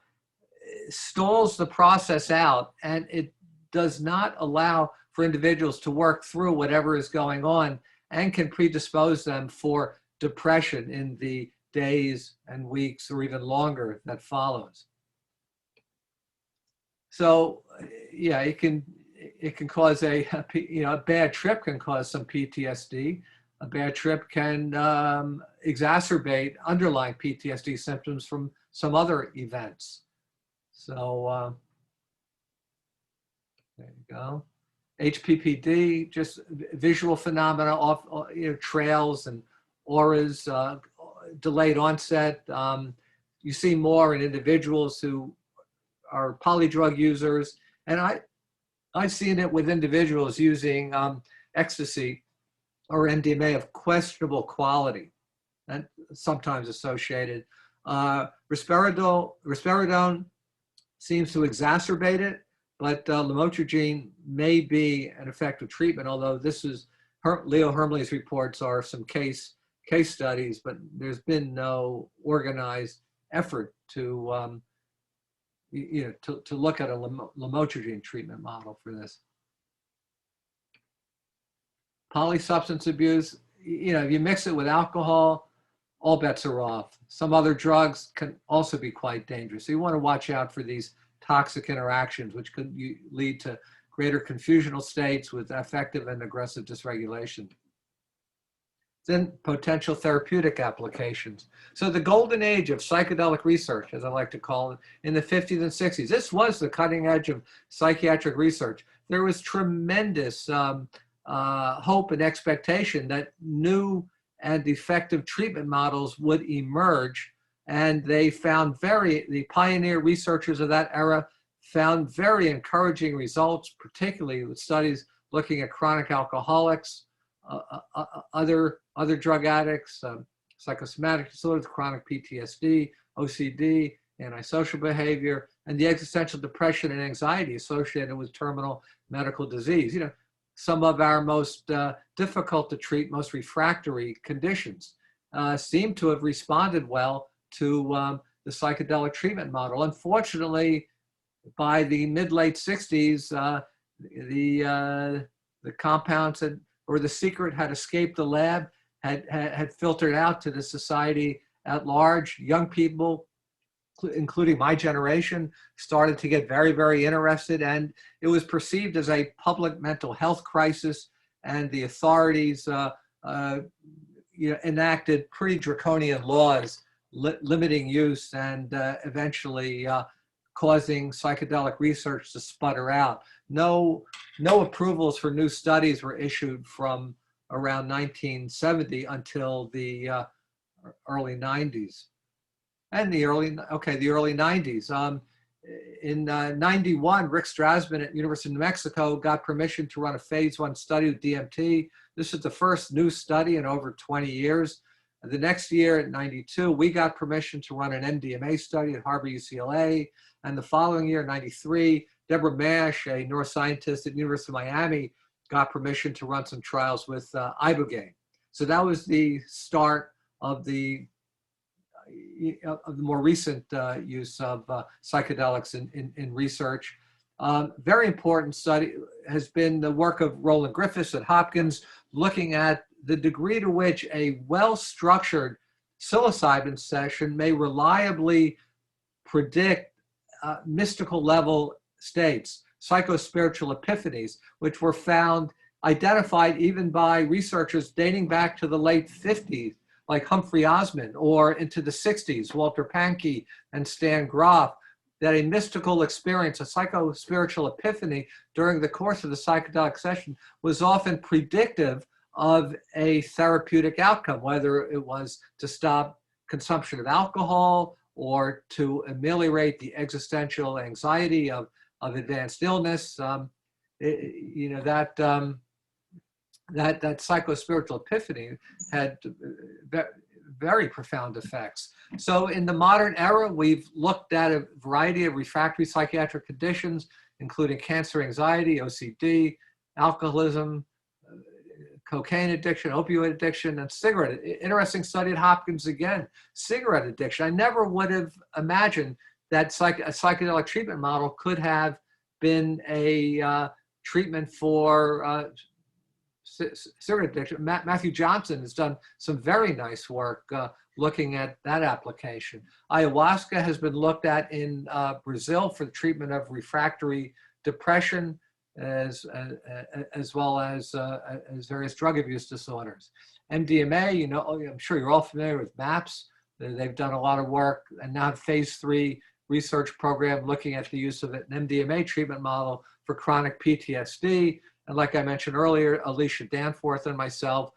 stalls the process out, and it does not allow for individuals to work through whatever is going on, and can predispose them for depression in the days and weeks or even longer that follows. So yeah, it can cause a bad trip can cause some PTSD. A bad trip can exacerbate underlying PTSD symptoms from some other events. So there you go. HPPD, just visual phenomena off, trails and auras, delayed onset. You see more in individuals who are polydrug users, and I've seen it with individuals using ecstasy or MDMA of questionable quality, and sometimes associated. Risperidone seems to exacerbate it, but lamotrigine may be an effective treatment, although this is, Leo Hermley's reports are some case studies, but there's been no organized effort to look at a lamotrigine treatment model for this. Polysubstance abuse, if you mix it with alcohol, all bets are off. Some other drugs can also be quite dangerous. So you want to watch out for these toxic interactions, which could lead to greater confusional states with affective and aggressive dysregulation. Then potential therapeutic applications. So the golden age of psychedelic research, as I like to call it, in the 50s and 60s, this was the cutting edge of psychiatric research. There was tremendous hope and expectation that new and effective treatment models would emerge, and they found the pioneer researchers of that era found very encouraging results, particularly with studies looking at chronic alcoholics, other drug addicts, psychosomatic disorders, chronic PTSD, OCD, antisocial behavior, and the existential depression and anxiety associated with terminal medical disease. Some of our most difficult to treat, most refractory conditions seem to have responded well to the psychedelic treatment model. Unfortunately, by the mid-late 60s, the compounds or the secret had escaped the lab, had filtered out to the society at large. Young people, including my generation, started to get very, very interested, and it was perceived as a public mental health crisis, and the authorities enacted pretty draconian laws limiting use and eventually causing psychedelic research to sputter out. No approvals for new studies were issued from around 1970 until the early 90s. And the early 90s. In 91, Rick Strassman at University of New Mexico got permission to run a phase 1 study of DMT. This is the first new study in over 20 years. The next year, at 92, we got permission to run an MDMA study at Harvard UCLA. And the following year, 93, Deborah Mash, a neuroscientist at University of Miami, got permission to run some trials with ibogaine. So that was the start of the more recent use of psychedelics in research. Very important study has been the work of Roland Griffiths at Hopkins, looking at the degree to which a well-structured psilocybin session may reliably predict mystical level states, psychospiritual epiphanies, which were identified even by researchers dating back to the late 50s, like Humphrey Osmond, or into the 60s, Walter Pankey and Stan Grof, that a mystical experience, a psychospiritual epiphany during the course of the psychedelic session was often predictive of a therapeutic outcome, whether it was to stop consumption of alcohol or to ameliorate the existential anxiety of advanced illness. That psychospiritual epiphany had very profound effects. So in the modern era, we've looked at a variety of refractory psychiatric conditions, including cancer, anxiety, OCD, alcoholism, cocaine addiction, opioid addiction, and cigarette. Interesting study at Hopkins again, cigarette addiction. I never would have imagined that a psychedelic treatment model could have been a treatment for cigarette addiction. Matthew Johnson has done some very nice work looking at that application. Ayahuasca has been looked at in Brazil for the treatment of refractory depression, as well as various drug abuse disorders. MDMA, I'm sure you're all familiar with MAPS. They've done a lot of work and now have phase 3 research program looking at the use of an MDMA treatment model for chronic PTSD. And like I mentioned earlier, Alicia Danforth and myself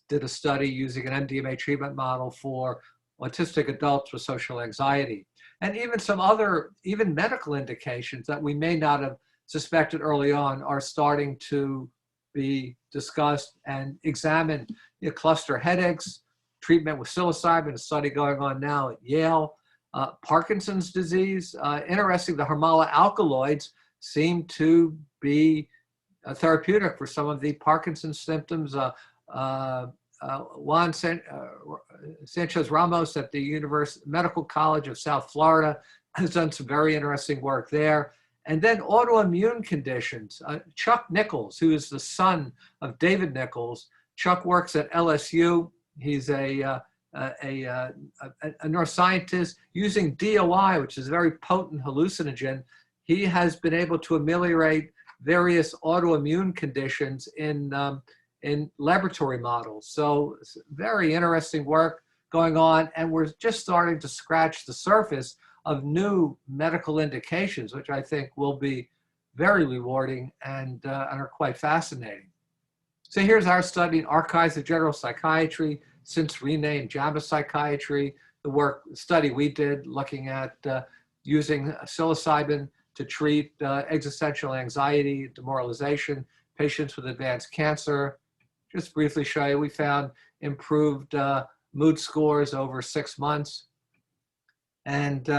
did a study using an MDMA treatment model for autistic adults with social anxiety. And even some other, even medical indications that we may not have suspected early on are starting to be discussed and examined. Cluster headaches, treatment with psilocybin, a study going on now at Yale. Parkinson's disease, interesting, the Harmala alkaloids seem to be therapeutic for some of the Parkinson's symptoms. Juan Sanchez Ramos at the Medical College of South Florida has done some very interesting work there. And then autoimmune conditions. Chuck Nichols, who is the son of David Nichols. Chuck works at LSU. He's a neuroscientist using DOI, which is a very potent hallucinogen. He has been able to ameliorate various autoimmune conditions in laboratory models. So very interesting work going on, and we're just starting to scratch the surface of new medical indications, which I think will be very rewarding and are quite fascinating. So here's our study in Archives of General Psychiatry, since renamed JAMA Psychiatry, the study we did looking at using psilocybin to treat existential anxiety, demoralization, patients with advanced cancer. Just briefly show you, we found improved mood scores over 6 months and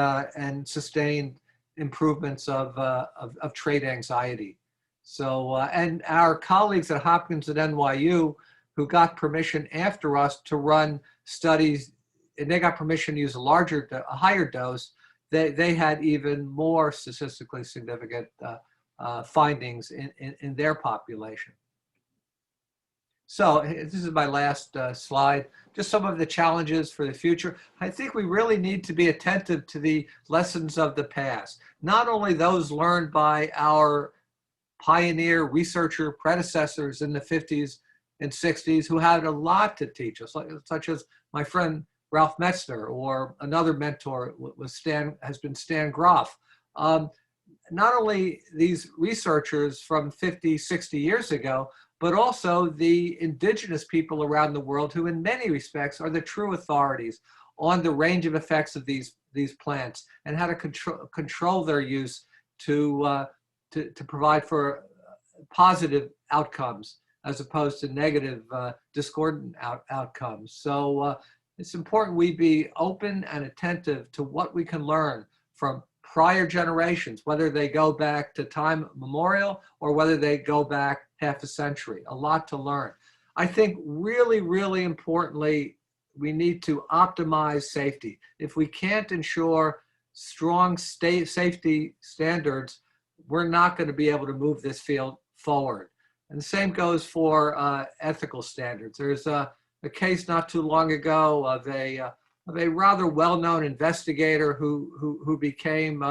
sustained improvements of trait anxiety. So, and our colleagues at Hopkins and NYU who got permission after us to run studies, and they got permission to use a higher dose, they had even more statistically significant findings in their population. So this is my last slide, just some of the challenges for the future. I think we really need to be attentive to the lessons of the past, not only those learned by our pioneer researcher predecessors in the 50s and 60s who had a lot to teach us, such as my friend Ralph Metzner, or another mentor has been Stan Grof. Not only these researchers from 50, 60 years ago, but also the indigenous people around the world who in many respects are the true authorities on the range of effects of these plants and how to control their use to provide for positive outcomes as opposed to negative discordant outcomes. So it's important we be open and attentive to what we can learn from prior generations, whether they go back to time memorial or whether they go back half a century. A lot to learn. I think really, really importantly, we need to optimize safety. If we can't ensure strong safety standards, we're not going to be able to move this field forward. And the same goes for ethical standards. There's a case not too long ago of a of a rather well-known investigator who became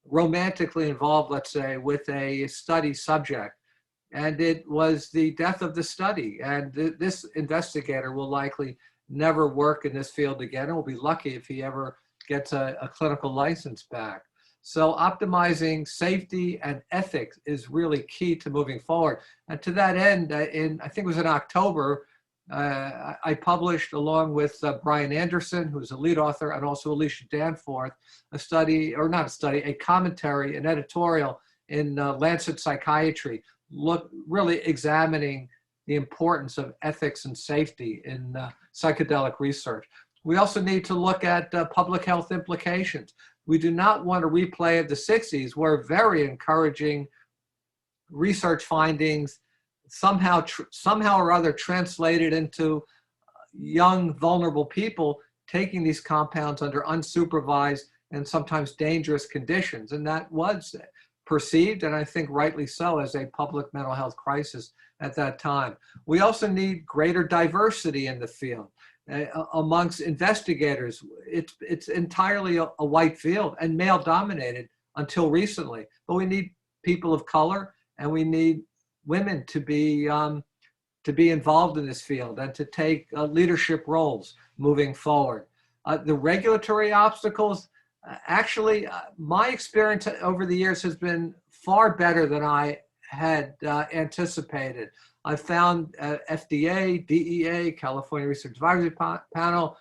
romantically involved, let's say, with a study subject. And it was the death of the study. And this investigator will likely never work in this field again, and will be lucky if he ever gets a clinical license back. So optimizing safety and ethics is really key to moving forward. And to that end, I think it was in October, I published, along with Brian Anderson, who's a lead author, and also Alicia Danforth, a commentary, an editorial in Lancet Psychiatry, really examining the importance of ethics and safety in psychedelic research. We also need to look at public health implications. We do not want a replay of the 60s, where very encouraging research findings somehow or other translated into young, vulnerable people taking these compounds under unsupervised and sometimes dangerous conditions. And that was perceived, and I think rightly so, as a public mental health crisis at that time. We also need greater diversity in the field. Amongst investigators, it's entirely a white field and male dominated until recently. But we need people of color, and we need women to be involved in this field and to take leadership roles moving forward. The regulatory obstacles, actually, my experience over the years has been far better than I had anticipated. I found FDA, DEA, California Research Advisory Panel,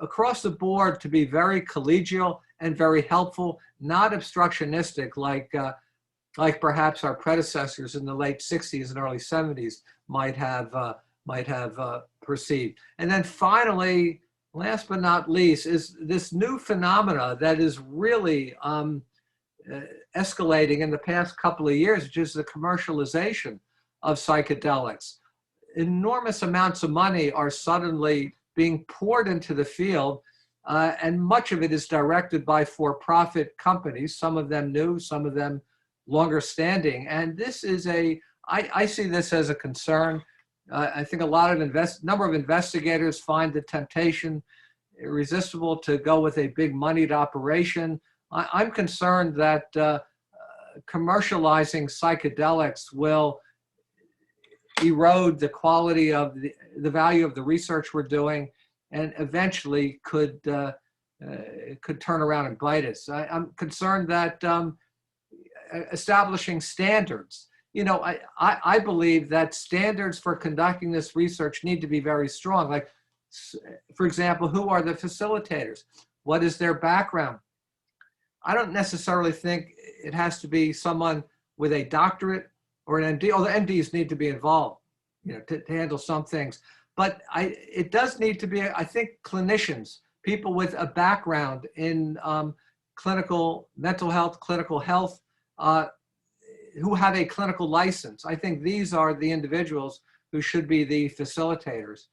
across the board to be very collegial and very helpful, not obstructionistic like perhaps our predecessors in the late 60s and early 70s might have perceived. And then finally, last but not least, is this new phenomena that is really escalating in the past couple of years, which is the commercialization of psychedelics. Enormous amounts of money are suddenly being poured into the field, and much of it is directed by for-profit companies, some of them new, some of them longer standing. And this is I see this as a concern. I think a lot of number of investigators find the temptation irresistible to go with a big moneyed operation. I'm concerned that commercializing psychedelics will erode the quality of the value of the research we're doing, and eventually could turn around and bite us. I'm concerned that establishing standards, I believe that standards for conducting this research need to be very strong. Like, for example, who are the facilitators? What is their background? I don't necessarily think it has to be someone with a doctorate or an MD, although MDs need to be involved, to handle some things. But it does need to be, I think, clinicians, people with a background in clinical mental health, clinical health, who have a clinical license. I think these are the individuals who should be the facilitators.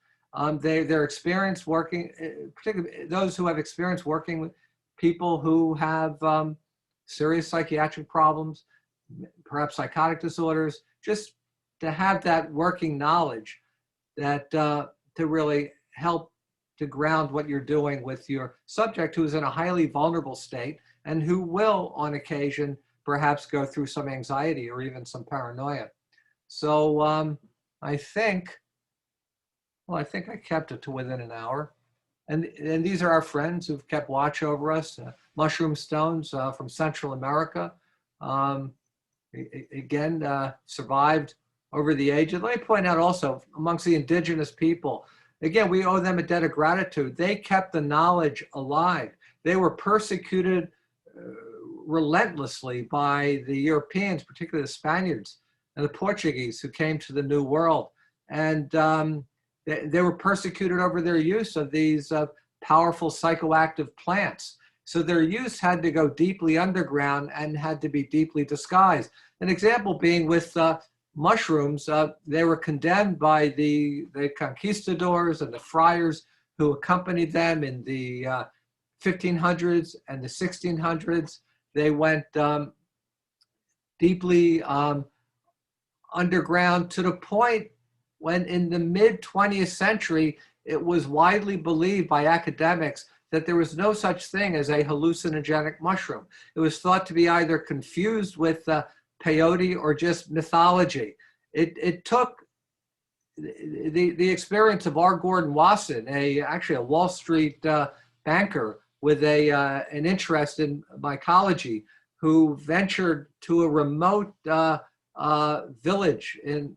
Their experience working, particularly those who have experience working with people who have serious psychiatric problems, perhaps psychotic disorders, just to have that working knowledge that to really help to ground what you're doing with your subject, who is in a highly vulnerable state and who will, on occasion, perhaps go through some anxiety or even some paranoia. So I think I kept it to within an hour. And these are our friends who've kept watch over us, Mushroom Stones from Central America. Again, survived over the ages. Let me point out also, amongst the indigenous people, again, we owe them a debt of gratitude. They kept the knowledge alive. They were persecuted relentlessly by the Europeans, particularly the Spaniards and the Portuguese who came to the New World. And they were persecuted over their use of these powerful psychoactive plants. So their use had to go deeply underground and had to be deeply disguised. An example being with mushrooms, they were condemned by the conquistadors and the friars who accompanied them in the 1500s and the 1600s. They went deeply underground to the point when in the mid 20th century, it was widely believed by academics that there was no such thing as a hallucinogenic mushroom. It was thought to be either confused with peyote or just mythology. It took the experience of R. Gordon Wasson, actually a Wall Street banker with an interest in mycology, who ventured to a remote village in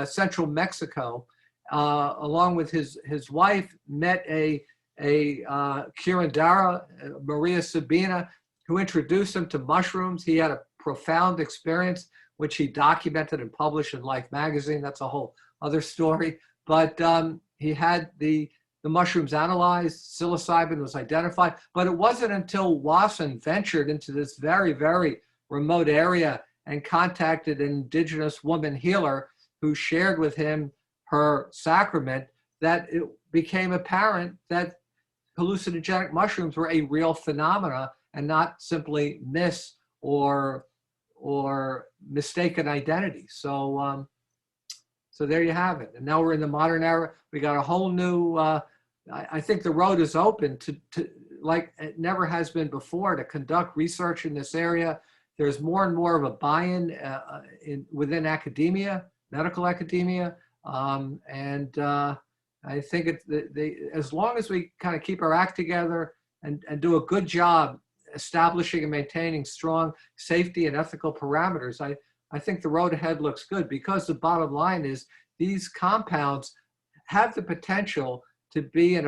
central Mexico, along with his wife, met a curandera, Maria Sabina, who introduced him to mushrooms. He had a profound experience, which he documented and published in Life magazine. That's a whole other story. But he had the mushrooms analyzed, psilocybin was identified, but it wasn't until Wasson ventured into this very, very remote area and contacted an indigenous woman healer who shared with him her sacrament that it became apparent that hallucinogenic mushrooms were a real phenomena and not simply myths or mistaken identity. So there you have it. And now we're in the modern era. We got a whole new, I think the road is open to like it never has been before, to conduct research in this area. There's more and more of a buy-in within academia, medical academia. I think as long as we kind of keep our act together and do a good job establishing and maintaining strong safety and ethical parameters, I think the road ahead looks good, because the bottom line is these compounds have the potential to be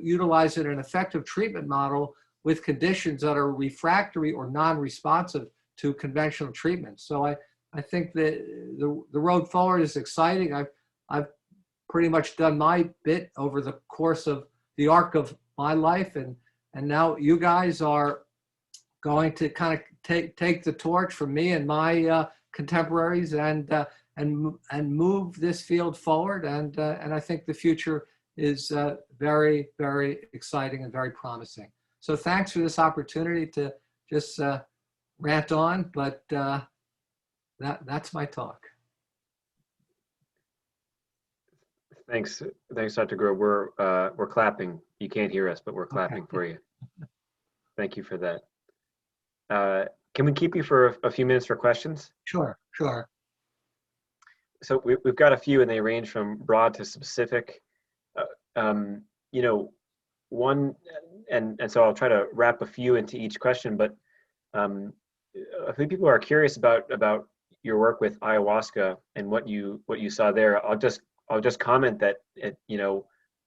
utilized in an effective treatment model with conditions that are refractory or non-responsive to conventional treatment. So I think that the road forward is exciting. I've pretty much done my bit over the course of the arc of my life, and now you guys are going to kind of take the torch from me and my contemporaries and move this field forward. And I think the future is very, very exciting and very promising. So thanks for this opportunity to just rant on, but that's my talk. Thanks, Dr. Grob. We're clapping. You can't hear us, but we're clapping for you. Thank you for that. Can we keep you for a few minutes for questions? Sure. So we've got a few, and they range from broad to specific. One, and so I'll try to wrap a few into each question, but a few people are curious about your work with ayahuasca and what you saw there. I'll just comment that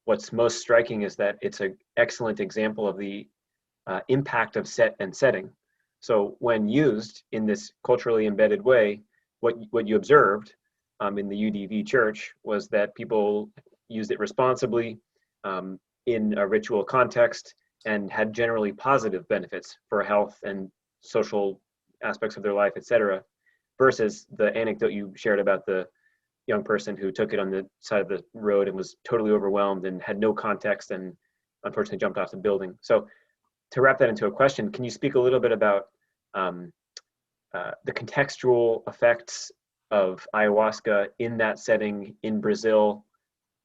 what's most striking is that it's an excellent example of the impact of set and setting. So when used in this culturally embedded way, what you observed in the UDV church was that people used it responsibly in a ritual context and had generally positive benefits for health and social aspects of their life, etc., versus the anecdote you shared about the young person who took it on the side of the road and was totally overwhelmed and had no context and unfortunately jumped off the building. So to wrap that into a question, can you speak a little bit about the contextual effects of ayahuasca in that setting in Brazil?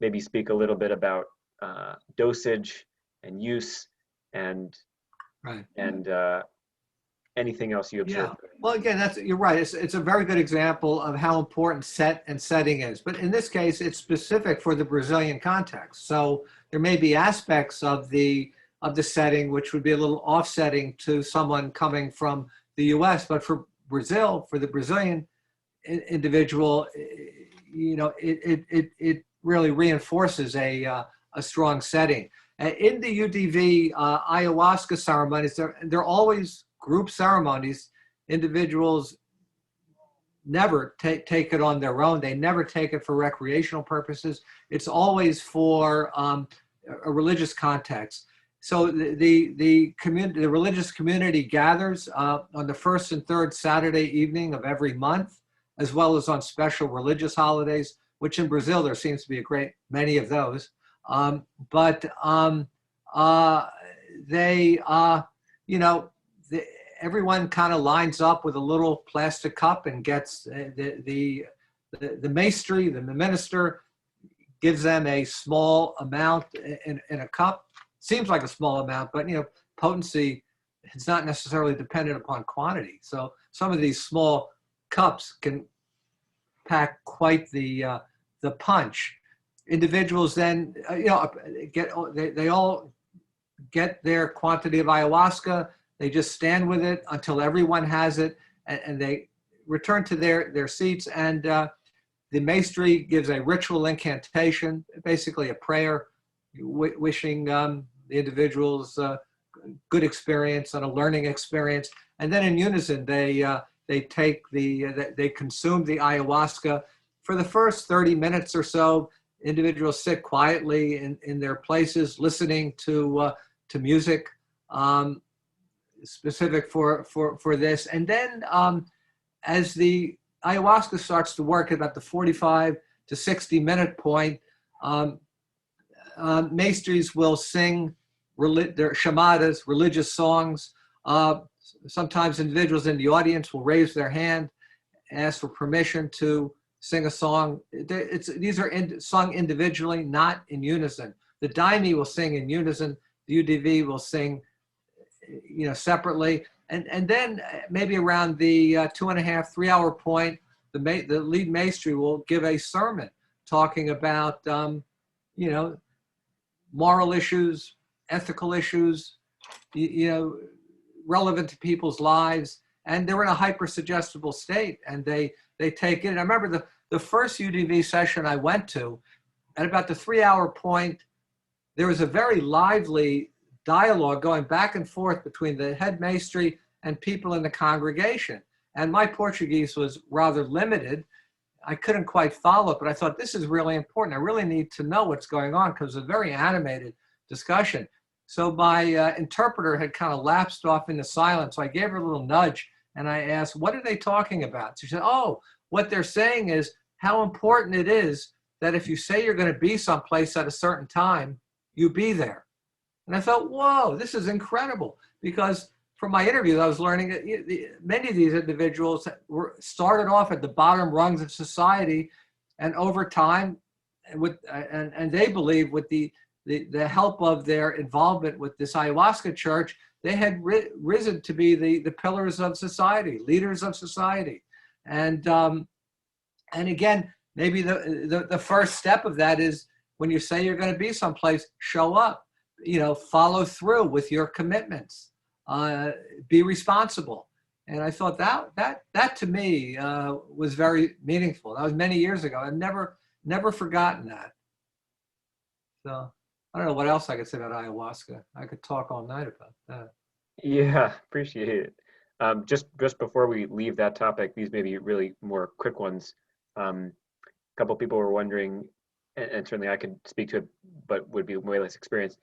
Maybe speak a little bit about dosage and use and anything else you observe. Yeah. Well, again, you're right. It's a very good example of how important set and setting is. But in this case, it's specific for the Brazilian context. So there may be aspects of the setting which would be a little offsetting to someone coming from the U.S. But for Brazil, for the Brazilian individual, it really reinforces a strong setting. In the UDV ayahuasca ceremonies, they're always group ceremonies. Individuals never take it on their own. They never take it for recreational purposes. It's always for a religious context. So the religious community gathers on the first and third Saturday evening of every month, as well as on special religious holidays, which in Brazil there seems to be a great many of those. Everyone kind of lines up with a little plastic cup and gets the maestri, the minister, gives them a small amount in a cup. Seems like a small amount, but potency is not necessarily dependent upon quantity. So some of these small cups can pack quite the punch. Individuals then, they all get their quantity of ayahuasca. They just stand with it until everyone has it, and they return to their seats. And the maestri gives a ritual incantation, basically a prayer, wishing the individuals good experience and a learning experience. And then in unison, they consume the ayahuasca. For the first 30 minutes or so, individuals sit quietly in their places, listening to music specific for this. And then as the ayahuasca starts to work at about the 45 to 60 minute point, maestries will sing their shamadas, religious songs. Sometimes individuals in the audience will raise their hand, ask for permission to sing a song. These are sung individually, not in unison. The daime will sing in unison. The UDV will sing, separately. And then maybe around the 2.5, 3 hour point, the lead maestri will give a sermon talking about, moral issues, ethical issues, relevant to people's lives. And they're in a hyper-suggestible state, and they take it. And I remember the first UDV session I went to, at about the 3 hour point, there was a very lively dialogue going back and forth between the head maestri and people in the congregation. And my Portuguese was rather limited. I couldn't quite follow it, but I thought this is really important. I really need to know what's going on, because it's a very animated discussion. So my interpreter had kind of lapsed off into silence. So I gave her a little nudge and I asked, what are they talking about? She said, oh, what they're saying is how important it is that if you say you're going to be someplace at a certain time, you be there. And I thought, whoa, this is incredible. Because from my interviews, I was learning that many of these individuals started off at the bottom rungs of society, and over time, and they believe with the help of their involvement with this ayahuasca church, they had risen to be the pillars of society, leaders of society. And again, maybe the first step of that is when you say you're going to be someplace, show up, follow through with your commitments, be responsible. And I thought that to me was very meaningful. That was many years ago. I've never forgotten that. So I don't know what else I could say about ayahuasca. I could talk all night about that. Yeah, appreciate it. Just before we leave that topic, these may be really more quick ones. A couple people were wondering, and certainly I could speak to it, but would be way less experienced.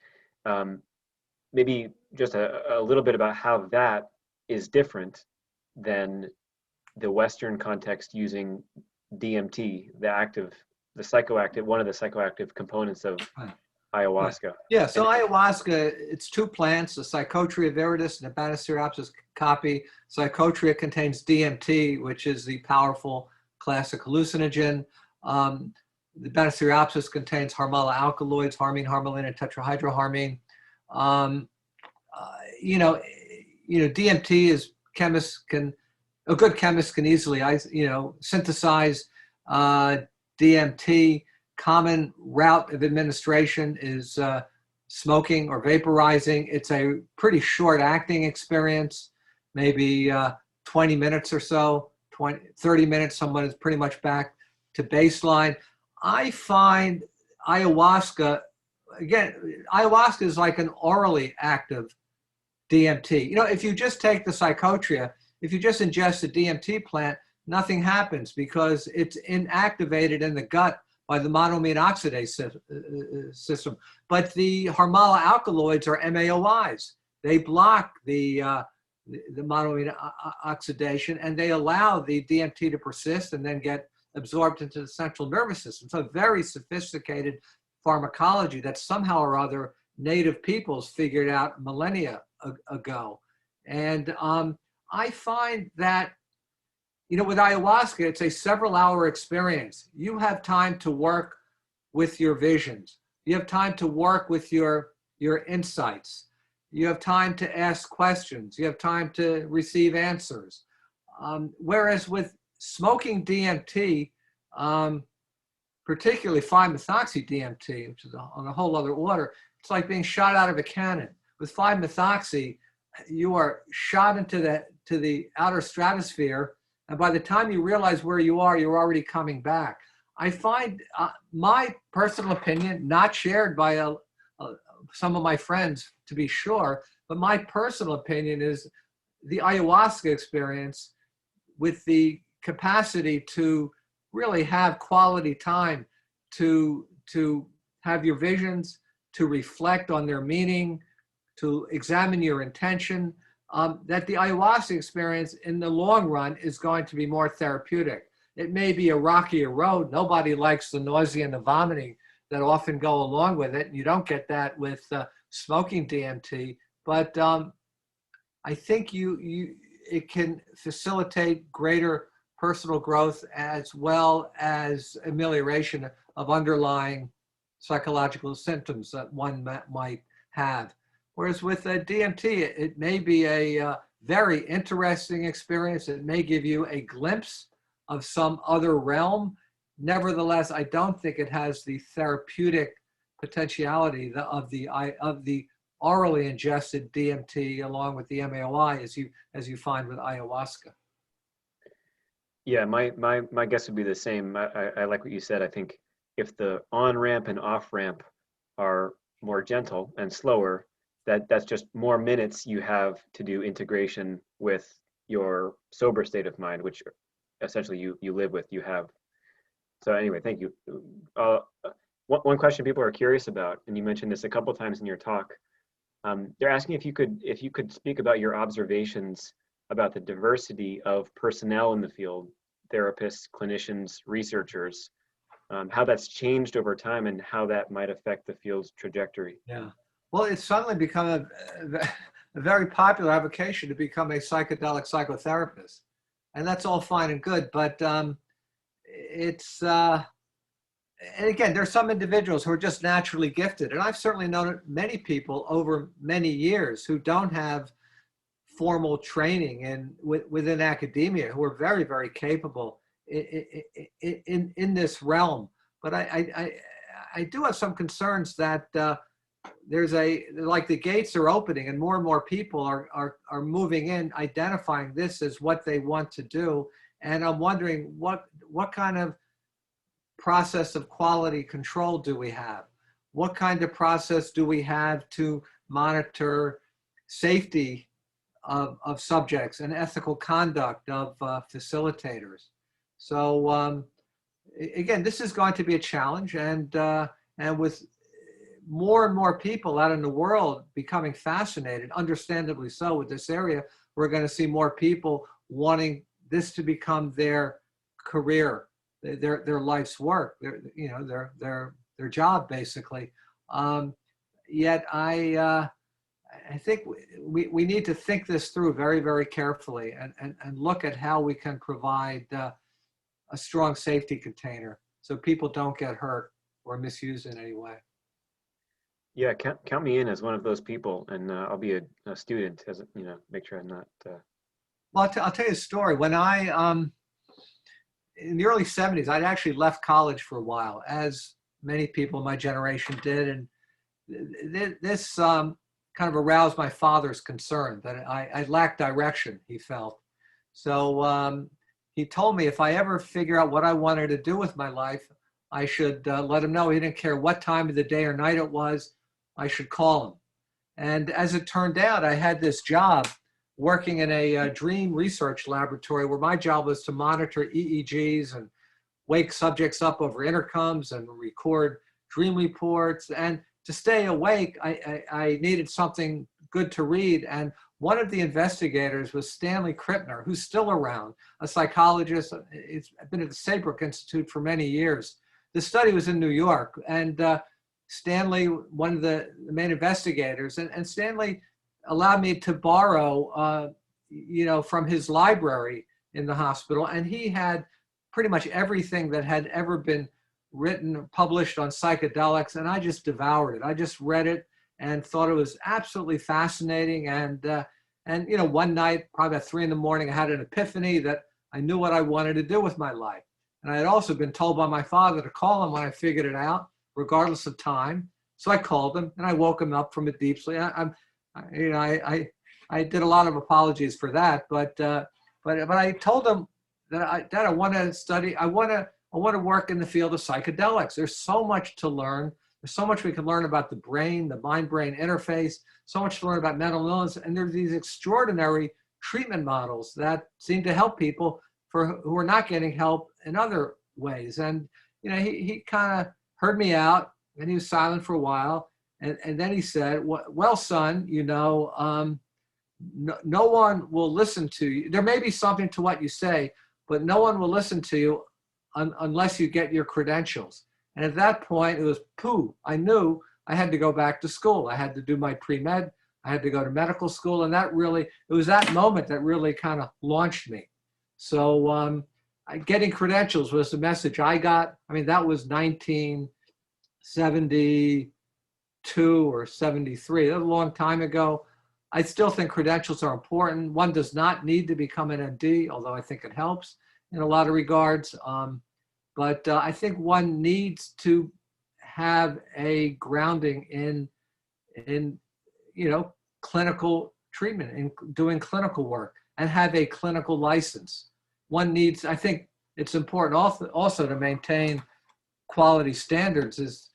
Maybe just a little bit about how that is different than the Western context using DMT, the psychoactive, one of the psychoactive components of ayahuasca. Yeah, so ayahuasca, it's two plants, the Psychotria viridis and the Banisteriopsis caapi. Psychotria contains DMT, which is the powerful classic hallucinogen. The Banisteriopsis contains harmala alkaloids, harmine, harmaline, and tetrahydroharmine. DMT is a good chemist can easily, synthesize DMT. Common route of administration is smoking or vaporizing. It's a pretty short acting experience, maybe 20 minutes or so, 30 minutes, someone is pretty much back to baseline. I find ayahuasca is like an orally active DMT. If you just take the Psychotria, if you just ingest the DMT plant, nothing happens because it's inactivated in the gut by the monoamine oxidase system. But the harmala alkaloids are MAOIs. They block the monoamine oxidation, and they allow the DMT to persist and then get absorbed into the central nervous system. So very sophisticated pharmacology that somehow or other native peoples figured out millennia ago. And I find that with ayahuasca, it's a several-hour experience. You have time to work with your visions. You have time to work with your insights. You have time to ask questions. You have time to receive answers. Whereas with smoking DMT, particularly 5-methoxy-DMT, which is on a whole other order, it's like being shot out of a cannon. With 5-methoxy, you are shot into the outer stratosphere, and by the time you realize where you are, you're already coming back. I find my personal opinion, not shared by some of my friends to be sure, but my personal opinion is the ayahuasca experience with the capacity to really have quality time to have your visions, to reflect on their meaning, to examine your intention, that the ayahuasca experience in the long run is going to be more therapeutic. It may be a rockier road. Nobody likes the nausea and the vomiting that often go along with it. You don't get that with smoking DMT, but I think it can facilitate greater personal growth as well as amelioration of underlying psychological symptoms that one might have. Whereas with DMT, it may be a very interesting experience. It may give you a glimpse of some other realm. Nevertheless, I don't think it has the therapeutic potentiality of the orally ingested DMT along with the MAOI as you find with ayahuasca. Yeah, my guess would be the same. I like what you said. I think if the on-ramp and off-ramp are more gentle and slower, that's just more minutes you have to do integration with your sober state of mind, which essentially you live with, you have. So anyway, thank you. One question people are curious about, and you mentioned this a couple times in your talk, they're asking if you could speak about your observations about the diversity of personnel in the field, therapists, clinicians, researchers, how that's changed over time and how that might affect the field's trajectory. Yeah. Well, it's suddenly become a very popular avocation to become a psychedelic psychotherapist. And that's all fine and good, but and again, there's some individuals who are just naturally gifted. And I've certainly known many people over many years who don't have formal training within academia who are very, very capable in this realm. But I do have some concerns that there's like the gates are opening and more people are moving in, identifying this as what they want to do. And I'm wondering what kind of process of quality control do we have? What kind of process do we have to monitor safety of subjects and ethical conduct of facilitators? So again, this is going to be a challenge, and with more and more people out in the world becoming fascinated, understandably so, with this area, we're going to see more people wanting this to become their career, their life's work, their job basically. Yet I think we need to think this through very, very carefully and look at how we can provide a strong safety container so people don't get hurt or misused in any way. Yeah, count me in as one of those people, and I'll be a student, as make sure I'm not. Well, I'll tell you a story. When I in the early 70s, I'd actually left college for a while, as many people in my generation did, and this kind of aroused my father's concern that I lacked direction, he felt. So he told me if I ever figure out what I wanted to do with my life, I should let him know. He didn't care what time of the day or night it was, I should call him. And as it turned out, I had this job working in a dream research laboratory where my job was to monitor EEGs and wake subjects up over intercoms and record dream reports. And to stay awake, I needed something good to read. And one of the investigators was Stanley Krippner, who's still around, a psychologist. He's been at the Saybrook Institute for many years. The study was in New York, and Stanley, one of the main investigators, and Stanley allowed me to borrow, from his library in the hospital, and he had pretty much everything that had ever been written, published on psychedelics, and I just devoured it. I just read it and thought it was absolutely fascinating. And you know, one night, probably at 3 in the morning, I had an epiphany that I knew what I wanted to do with my life. And I had also been told by my father to call him when I figured it out, regardless of time. So I called him and I woke him up from a deep sleep. I did a lot of apologies for that, but I told him that I want to study. I want to work in the field of psychedelics. There's so much to learn. There's so much we can learn about the brain, the mind-brain interface, so much to learn about mental illness. And there's these extraordinary treatment models that seem to help people who are not getting help in other ways. And, you know, he kind of heard me out and he was silent for a while. And then he said, well, son, you know, no one will listen to you. There may be something to what you say, but no one will listen to you unless you get your credentials. And at that point, it was pooh. I knew I had to go back to school. I had to do my pre-med. I had to go to medical school. And that really, it was that moment that really kind of launched me. So getting credentials was the message I got. I mean, that was 1972 or 73. That was a long time ago. I still think credentials are important. One does not need to become an MD, although I think it helps in a lot of regards. But I think one needs to have a grounding in you know, clinical treatment, in doing clinical work, and have a clinical license. One needs, I think it's important also to maintain quality standards. Is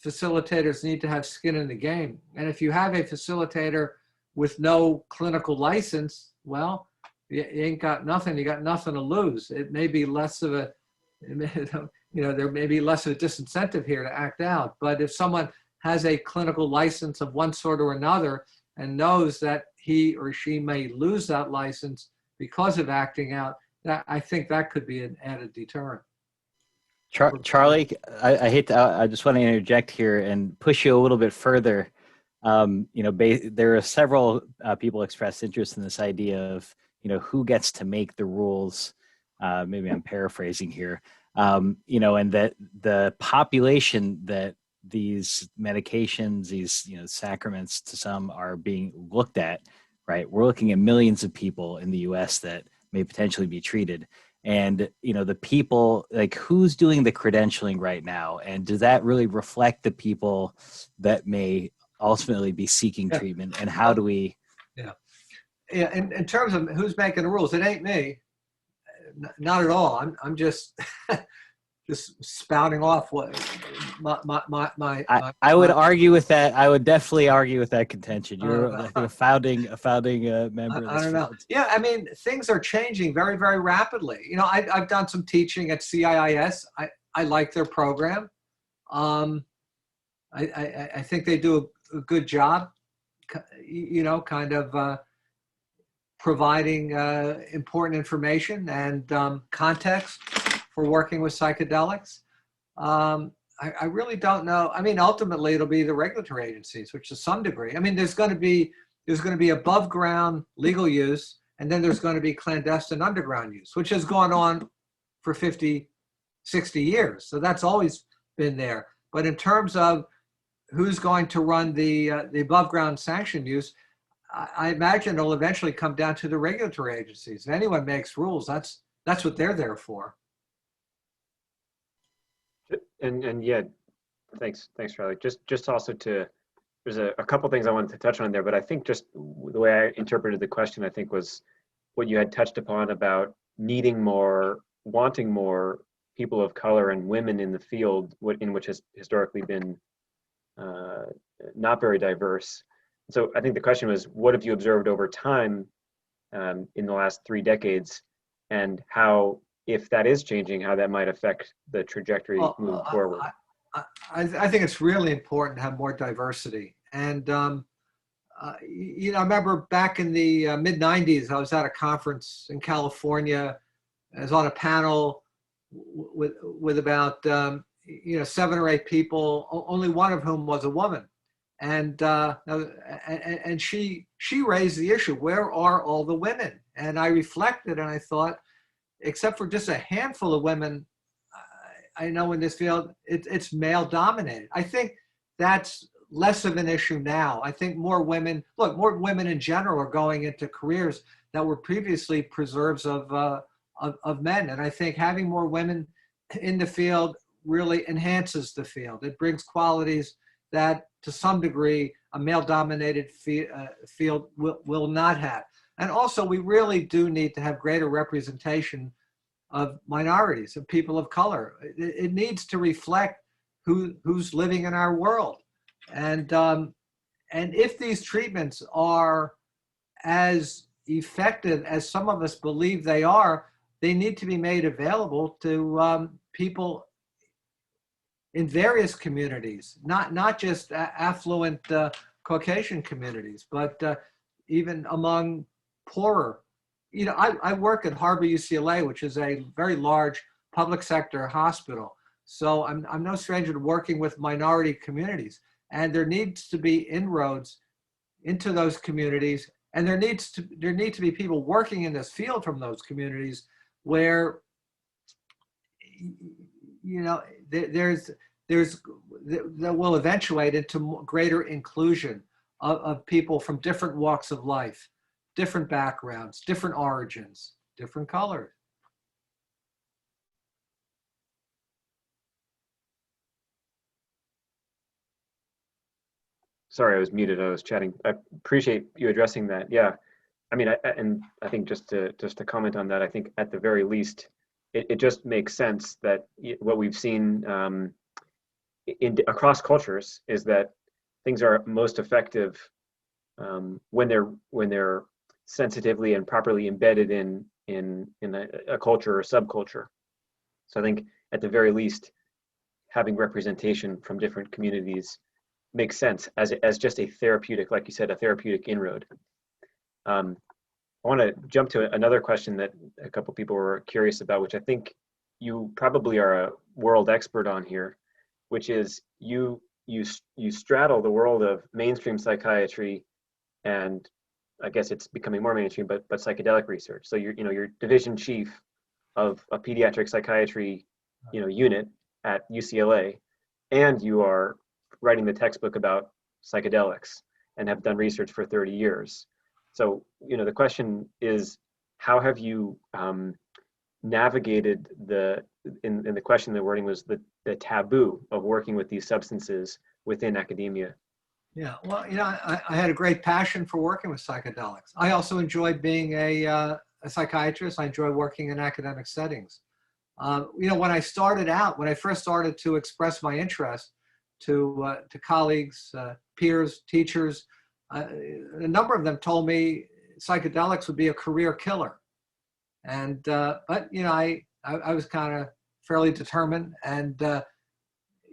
facilitators need to have skin in the game. And if you have a facilitator with no clinical license, well, you ain't got nothing. You got nothing to lose. It may be less of a, you know, there may be less of a disincentive here to act out. But if someone has a clinical license of one sort or another and knows that he or she may lose that license because of acting out, that, I think that could be an added deterrent. Charlie, I hate to, I just want to interject here and push you a little bit further. You know, there are several people expressed interest in this idea of, you know, who gets to make the rules. Maybe I'm paraphrasing here. You know, and that the population that these medications, these, you know, sacraments to some are being looked at, right? We're looking at millions of people in the US that may potentially be treated. And, you know, the people, like, who's doing the credentialing right now? And does that really reflect the people that may ultimately be seeking treatment? And how do we? Yeah. In terms of who's making the rules, it ain't me. Not at all. I'm just just spouting off what I would argue with that. I would definitely argue with that contention. You're a founding member of this I don't know. field. Yeah, I mean, things are changing very, very rapidly. You know, I've done some teaching at CIIS. I like their program. I think they do a good job, you know, kind of providing important information and context for working with psychedelics. I really don't know. I mean, ultimately, it'll be the regulatory agencies, which to some degree, I mean, there's going to be above ground legal use, and then there's going to be clandestine underground use, which has gone on for 50, 60 years. So that's always been there. But in terms of who's going to run the above ground sanction use, I imagine it'll eventually come down to the regulatory agencies. If anyone makes rules, that's what they're there for. And yeah, thanks Charlie. Just also to, there's a couple things I wanted to touch on there, but I think just the way I interpreted the question, I think, was what you had touched upon about needing more, wanting more people of color and women in the field, in which has historically been not very diverse. So I think the question was, what have you observed over time in the last 3 decades, and how, if that is changing, how that might affect the trajectory moving forward? I think it's really important to have more diversity. And, you know, I remember back in the mid-90s, I was at a conference in California. I was on a panel with about, you know, 7 or 8 people, only one of whom was a woman. And she raised the issue, where are all the women? And I reflected and I thought, except for just a handful of women, I know in this field, it's male dominated. I think that's less of an issue now. I think more women in general are going into careers that were previously preserves of men. And I think having more women in the field really enhances the field. It brings qualities that to some degree a male-dominated field will not have. And also we really do need to have greater representation of minorities, of people of color. It needs to reflect who's living in our world. And if these treatments are as effective as some of us believe they are, they need to be made available to people in various communities, not just affluent Caucasian communities, but even among poorer. You know, I work at Harbor UCLA, which is a very large public sector hospital. So I'm no stranger to working with minority communities. And there needs to be inroads into those communities. And there need to be people working in this field from those communities where, you know, that will eventuate into greater inclusion of people from different walks of life, different backgrounds, different origins, different colors. Sorry, I was muted. I was chatting. I appreciate you addressing that. Yeah, I mean, I think just to comment on that, I think at the very least, it just makes sense that what we've seen across cultures is that things are most effective when they're sensitively and properly embedded in a culture or subculture. So I think at the very least, having representation from different communities makes sense as just a therapeutic, like you said, a therapeutic inroad. I want to jump to another question that a couple people were curious about, which I think you probably are a world expert on here, which is you straddle the world of mainstream psychiatry, and I guess it's becoming more mainstream, but psychedelic research. So you're division chief of a pediatric psychiatry unit at UCLA, and you are writing the textbook about psychedelics and have done research for 30 years. So, the question is, how have you navigated in the question, the wording was the taboo of working with these substances within academia? Yeah, well, I had a great passion for working with psychedelics. I also enjoy being a psychiatrist. I enjoy working in academic settings. When I first started to express my interest to colleagues, peers, teachers, a number of them told me psychedelics would be a career killer. And, but, I was kind of fairly determined and,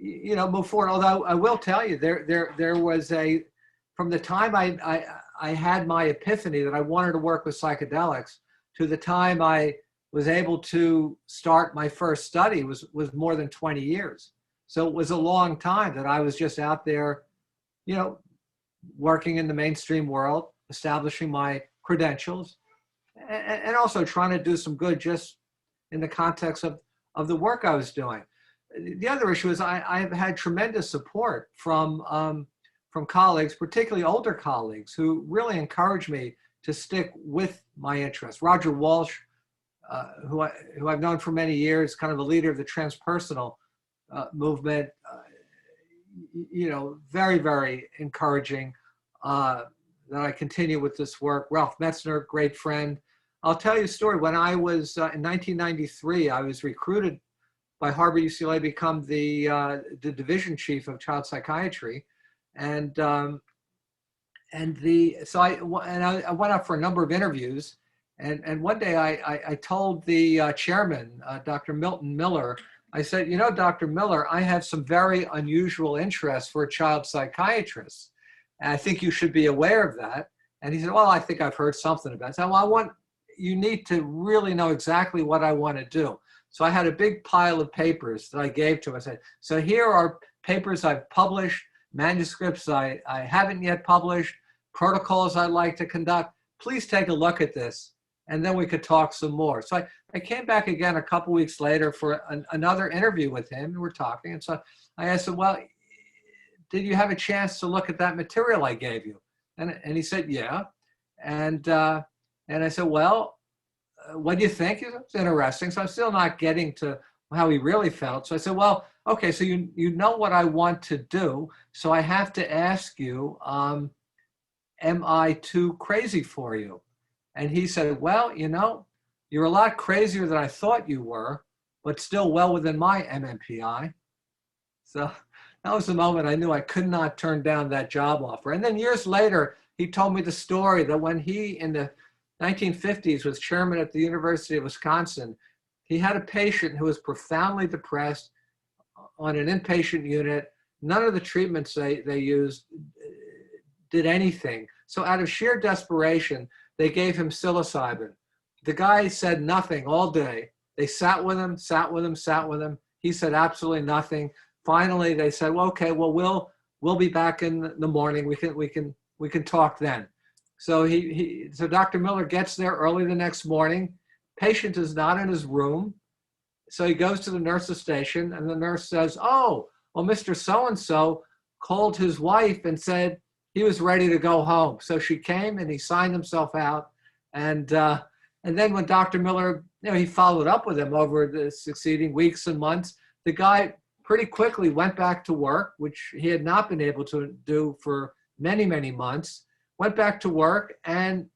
move forward. Although I will tell you, there was from the time I had my epiphany that I wanted to work with psychedelics to the time I was able to start my first study was more than 20 years. So it was a long time that I was just out there, working in the mainstream world, establishing my credentials, and also trying to do some good just in the context of the work I was doing. The other issue is I've had tremendous support from colleagues, particularly older colleagues, who really encouraged me to stick with my interests. Roger Walsh, who I've known for many years, kind of a leader of the transpersonal movement, very, very encouraging that I continue with this work. Ralph Metzner, great friend. I'll tell you a story. When I was in 1993, I was recruited by Harbor UCLA to become the division chief of child psychiatry, and I went out for a number of interviews, and one day I told the chairman, Dr. Milton Miller, I said, Dr. Miller, I have some very unusual interests for a child psychiatrist, and I think you should be aware of that. And he said, well, I think I've heard something about it. So you need to really know exactly what I want to do. So I had a big pile of papers that I gave to him. I said, so here are papers I've published, manuscripts I haven't yet published, protocols I'd like to conduct. Please take a look at this and then we could talk some more. So I came back again a couple weeks later for another interview with him, and we're talking. And so I asked him, well, did you have a chance to look at that material I gave you? And he said, yeah. And I said, well, what do you think? It's interesting. So I'm still not getting to how he really felt. So I said, well, okay, so you know what I want to do. So I have to ask you, am I too crazy for you? And he said, well, you know, you're a lot crazier than I thought you were, but still well within my MMPI. So that was the moment I knew I could not turn down that job offer. And then years later, he told me the story that when he, in the 1950s, was chairman at the University of Wisconsin, he had a patient who was profoundly depressed on an inpatient unit. None of the treatments they used did anything. So out of sheer desperation, they gave him psilocybin. The guy said nothing all day. They sat with him, sat with him, sat with him. He said absolutely nothing. Finally, they said, well, okay, well, we'll be back in the morning. We can talk then. So so Dr. Miller gets there early the next morning. Patient is not in his room. So he goes to the nurse's station, and the nurse says, oh, well, Mr. So-and-so called his wife and said he was ready to go home. So she came and he signed himself out. And then when Dr. Miller, he followed up with him over the succeeding weeks and months, the guy pretty quickly went back to work, which he had not been able to do for many, many months, went back to work, and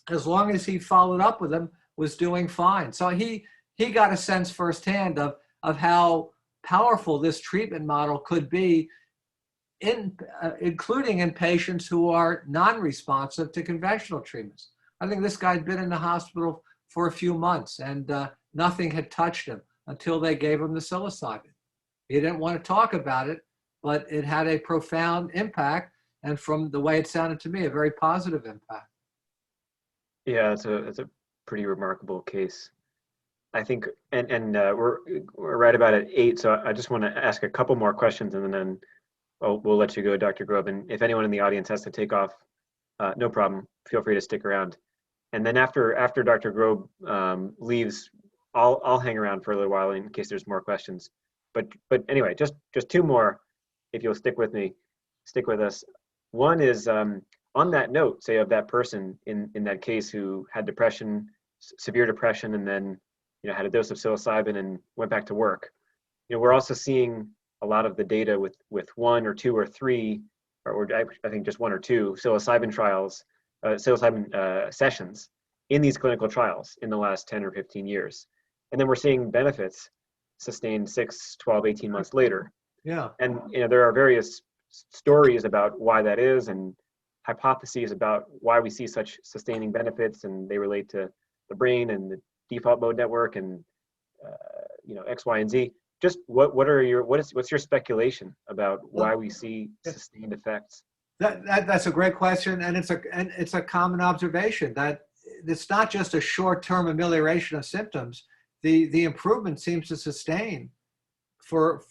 as long as he followed up with him, was doing fine. So he got a sense firsthand of how powerful this treatment model could be, including in patients who are non-responsive to conventional treatments. I think this guy had been in the hospital for a few months, and nothing had touched him until they gave him the psilocybin. He didn't want to talk about it, but it had a profound impact, and from the way it sounded to me, a very positive impact. Yeah, it's a pretty remarkable case, I think. And we're right about at 8, so I just want to ask a couple more questions, and then we'll let you go, Dr. Grob. And if anyone in the audience has to take off, no problem. Feel free to stick around. And then after Dr. Grob leaves, I'll hang around for a little while in case there's more questions. But anyway, just 2 more, if you'll stick with us. One is on that note, say, of that person in that case who had depression, severe depression, and then had a dose of psilocybin and went back to work. We're also seeing a lot of the data with 1 or 2 or 3, or I think just 1 or 2 psilocybin trials, psilocybin sessions in these clinical trials in the last 10 or 15 years. And then we're seeing benefits sustained 6, 12, 18 months later. Yeah. And there are various stories about why that is, and hypotheses about why we see such sustaining benefits, and they relate to the brain and the default mode network and X, Y, and Z. Just what's your speculation about why we see sustained effects? That's a great question, and it's a common observation that it's not just a short-term amelioration of symptoms. The improvement seems to sustain for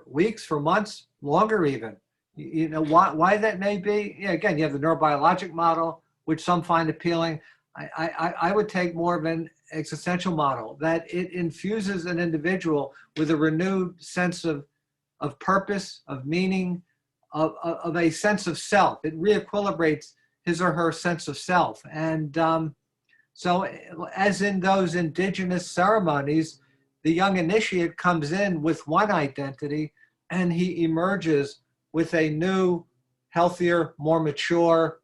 weeks, for months, longer even. Why that may be? Yeah, again, you have the neurobiologic model, which some find appealing. I would take more of an existential model, that it infuses an individual with a renewed sense of purpose, of meaning, of a sense of self. It re-equilibrates his or her sense of self. And so as in those indigenous ceremonies, the young initiate comes in with one identity and he emerges with a new, healthier, more mature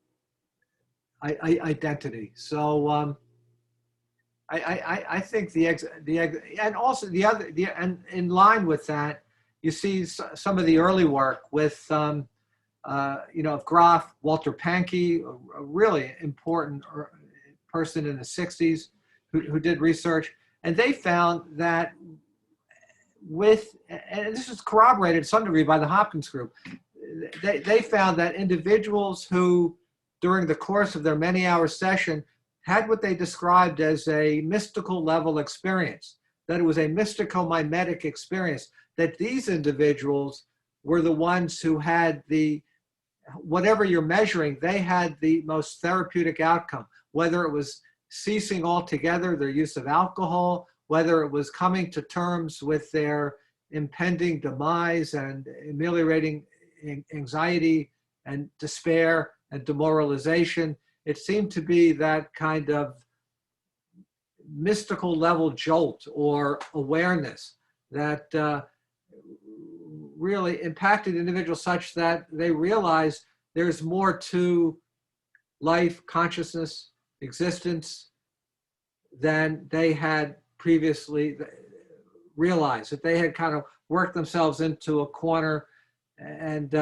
identity. So I think and in line with that, you see some of the early work with of Grob, Walter Pahnke, a really important person in the 60s who did research, and they found that and this is corroborated to some degree by the Hopkins group, they found that individuals who, during the course of their many-hour session, had what they described as a mystical level experience, that it was a mystico-mimetic experience, that these individuals were the ones who had whatever you're measuring, they had the most therapeutic outcome, whether it was ceasing altogether their use of alcohol, whether it was coming to terms with their impending demise and ameliorating anxiety and despair and demoralization. It seemed to be that kind of mystical level jolt or awareness that really impacted individuals such that they realized there's more to life, consciousness, existence than they had previously realized, that they had kind of worked themselves into a corner and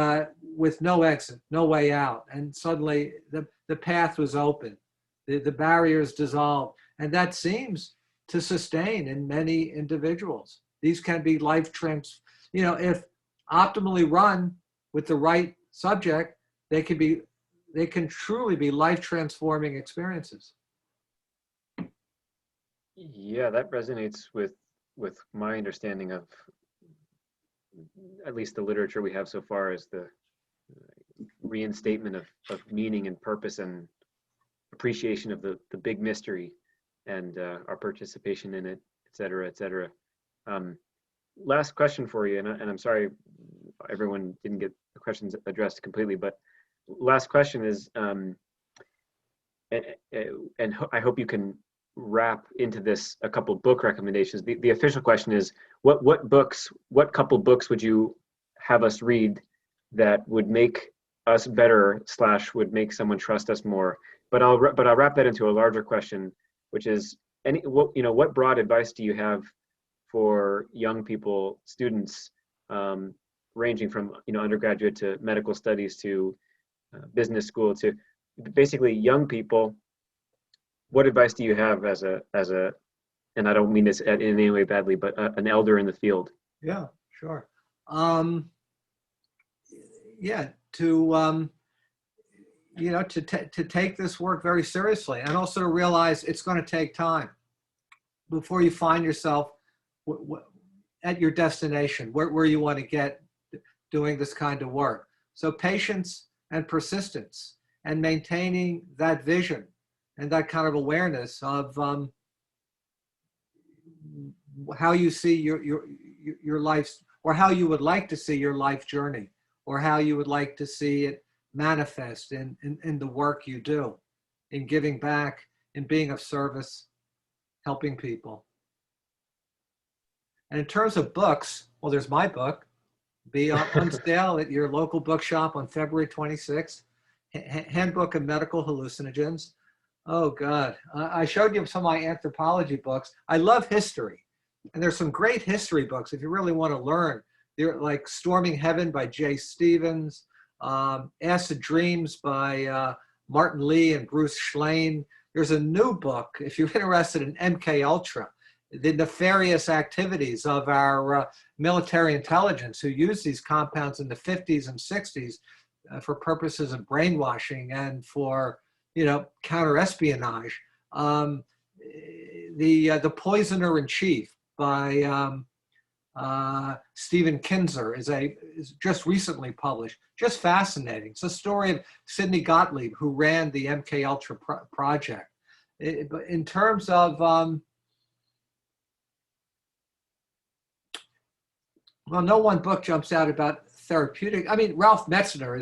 with no exit, no way out. And suddenly the path was open, the barriers dissolved. And that seems to sustain in many individuals. These can be if optimally run with the right subject, they can truly be life-transforming experiences. Yeah, that resonates with my understanding of at least the literature we have so far, is the reinstatement of meaning and purpose and appreciation of the big mystery and our participation in it, et cetera, et cetera. Last question for you, and I'm sorry everyone didn't get the questions addressed completely, but last question is, and I hope you can wrap into this a couple book recommendations. The official question is, what couple books would you have us read that would make us better / would make someone trust us more? But I'll wrap that into a larger question, which is, what broad advice do you have for young people, students, ranging from undergraduate to medical studies to business school, to basically young people? What advice do you have as a and I don't mean this in any way badly, but an elder in the field? Yeah, sure. To take this work very seriously, and also to realize it's going to take time before you find yourself at your destination, where you want to get doing this kind of work. So patience and persistence and maintaining that vision and that kind of awareness of how you see your life, or how you would like to see your life journey, or how you would like to see it manifest in the work you do, in giving back, in being of service, helping people. And in terms of books, well, there's my book, be on sale at your local bookshop on February 26th, Handbook of Medical Hallucinogens. Oh God, I showed you some of my anthropology books. I love history, and there's some great history books if you really want to learn. They're like Storming Heaven by Jay Stevens, Acid Dreams by Martin Lee and Bruce Schlane. There's a new book, if you're interested in MK Ultra, the nefarious activities of our military intelligence who used these compounds in the 50s and 60s for purposes of brainwashing and for counterespionage. The Poisoner in Chief by Stephen Kinzer is just recently published. Just fascinating. It's a story of Sidney Gottlieb, who ran the MK Ultra project. But in terms of well, no one book jumps out about therapeutic. I mean, Ralph Metzner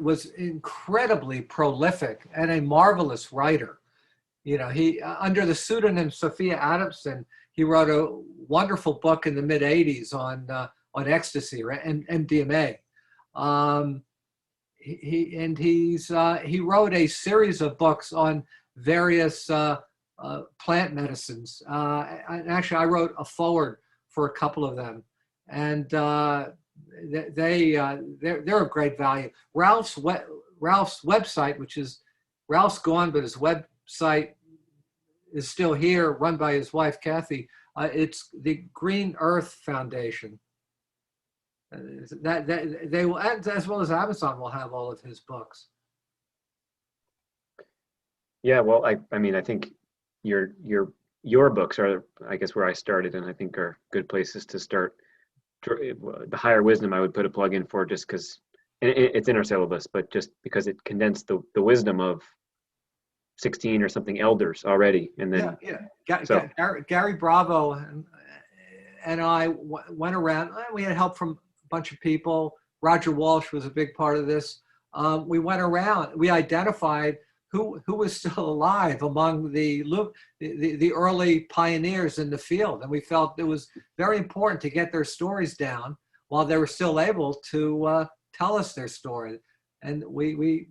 was incredibly prolific and a marvelous writer. He under the pseudonym Sophia Adamson, he wrote a wonderful book in the mid '80s on ecstasy, right, and MDMA. He wrote a series of books on various plant medicines. And actually, I wrote a foreword for a couple of them. And they're of great value. Ralph's website, which is, Ralph's gone, but his website is still here, run by his wife Kathy. It's the Green Earth Foundation. That they will, as well as Amazon, will have all of his books. Yeah, well, I mean, I think your books are, I guess, where I started, and I think are good places to start. The Higher Wisdom I would put a plug in for, just because it's in our syllabus, but just because it condensed the wisdom of 16 or something elders already, and then Gary Bravo and I went around. We had help from a bunch of people. Roger Walsh was a big part of this. We went around. We identified who was still alive among the early pioneers in the field, and we felt it was very important to get their stories down while they were still able to tell us their story. And we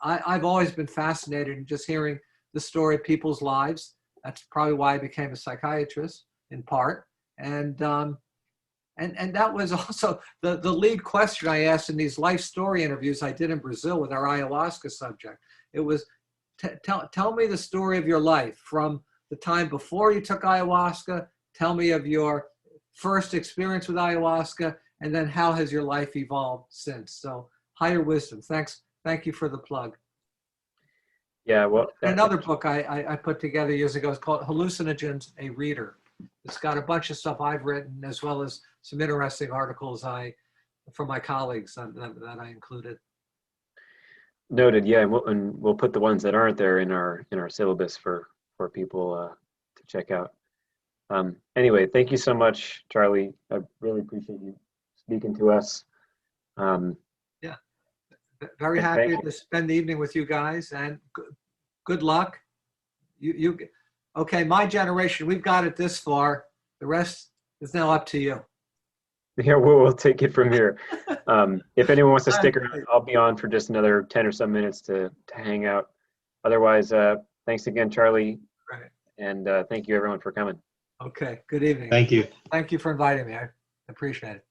I've always been fascinated in just hearing the story of people's lives. That's probably why I became a psychiatrist, in part. And that was also the lead question I asked in these life story interviews I did in Brazil with our ayahuasca subject. It was, tell me the story of your life from the time before you took ayahuasca. Tell me of your first experience with ayahuasca, and then how has your life evolved since? So higher wisdom. Thanks. Thank you for the plug. Yeah, well, another book I put together years ago is called Hallucinogens, a Reader. It's got a bunch of stuff I've written, as well as some interesting articles from my colleagues that I included. Noted. Yeah, and we'll put the ones that aren't there in our syllabus for people to check out. Anyway, thank you so much, Charlie. I really appreciate you speaking to us. Yeah, very happy to spend the evening with you guys, and good luck. Okay, my generation, we've got it this far. The rest is now up to you. Yeah, we'll take it from here. If anyone wants to stick around, I'll be on for just another 10 or some minutes to hang out. Otherwise, thanks again, Charlie. Right. And thank you everyone for coming. Okay, good evening. Thank you. Thank you for inviting me. I appreciate it.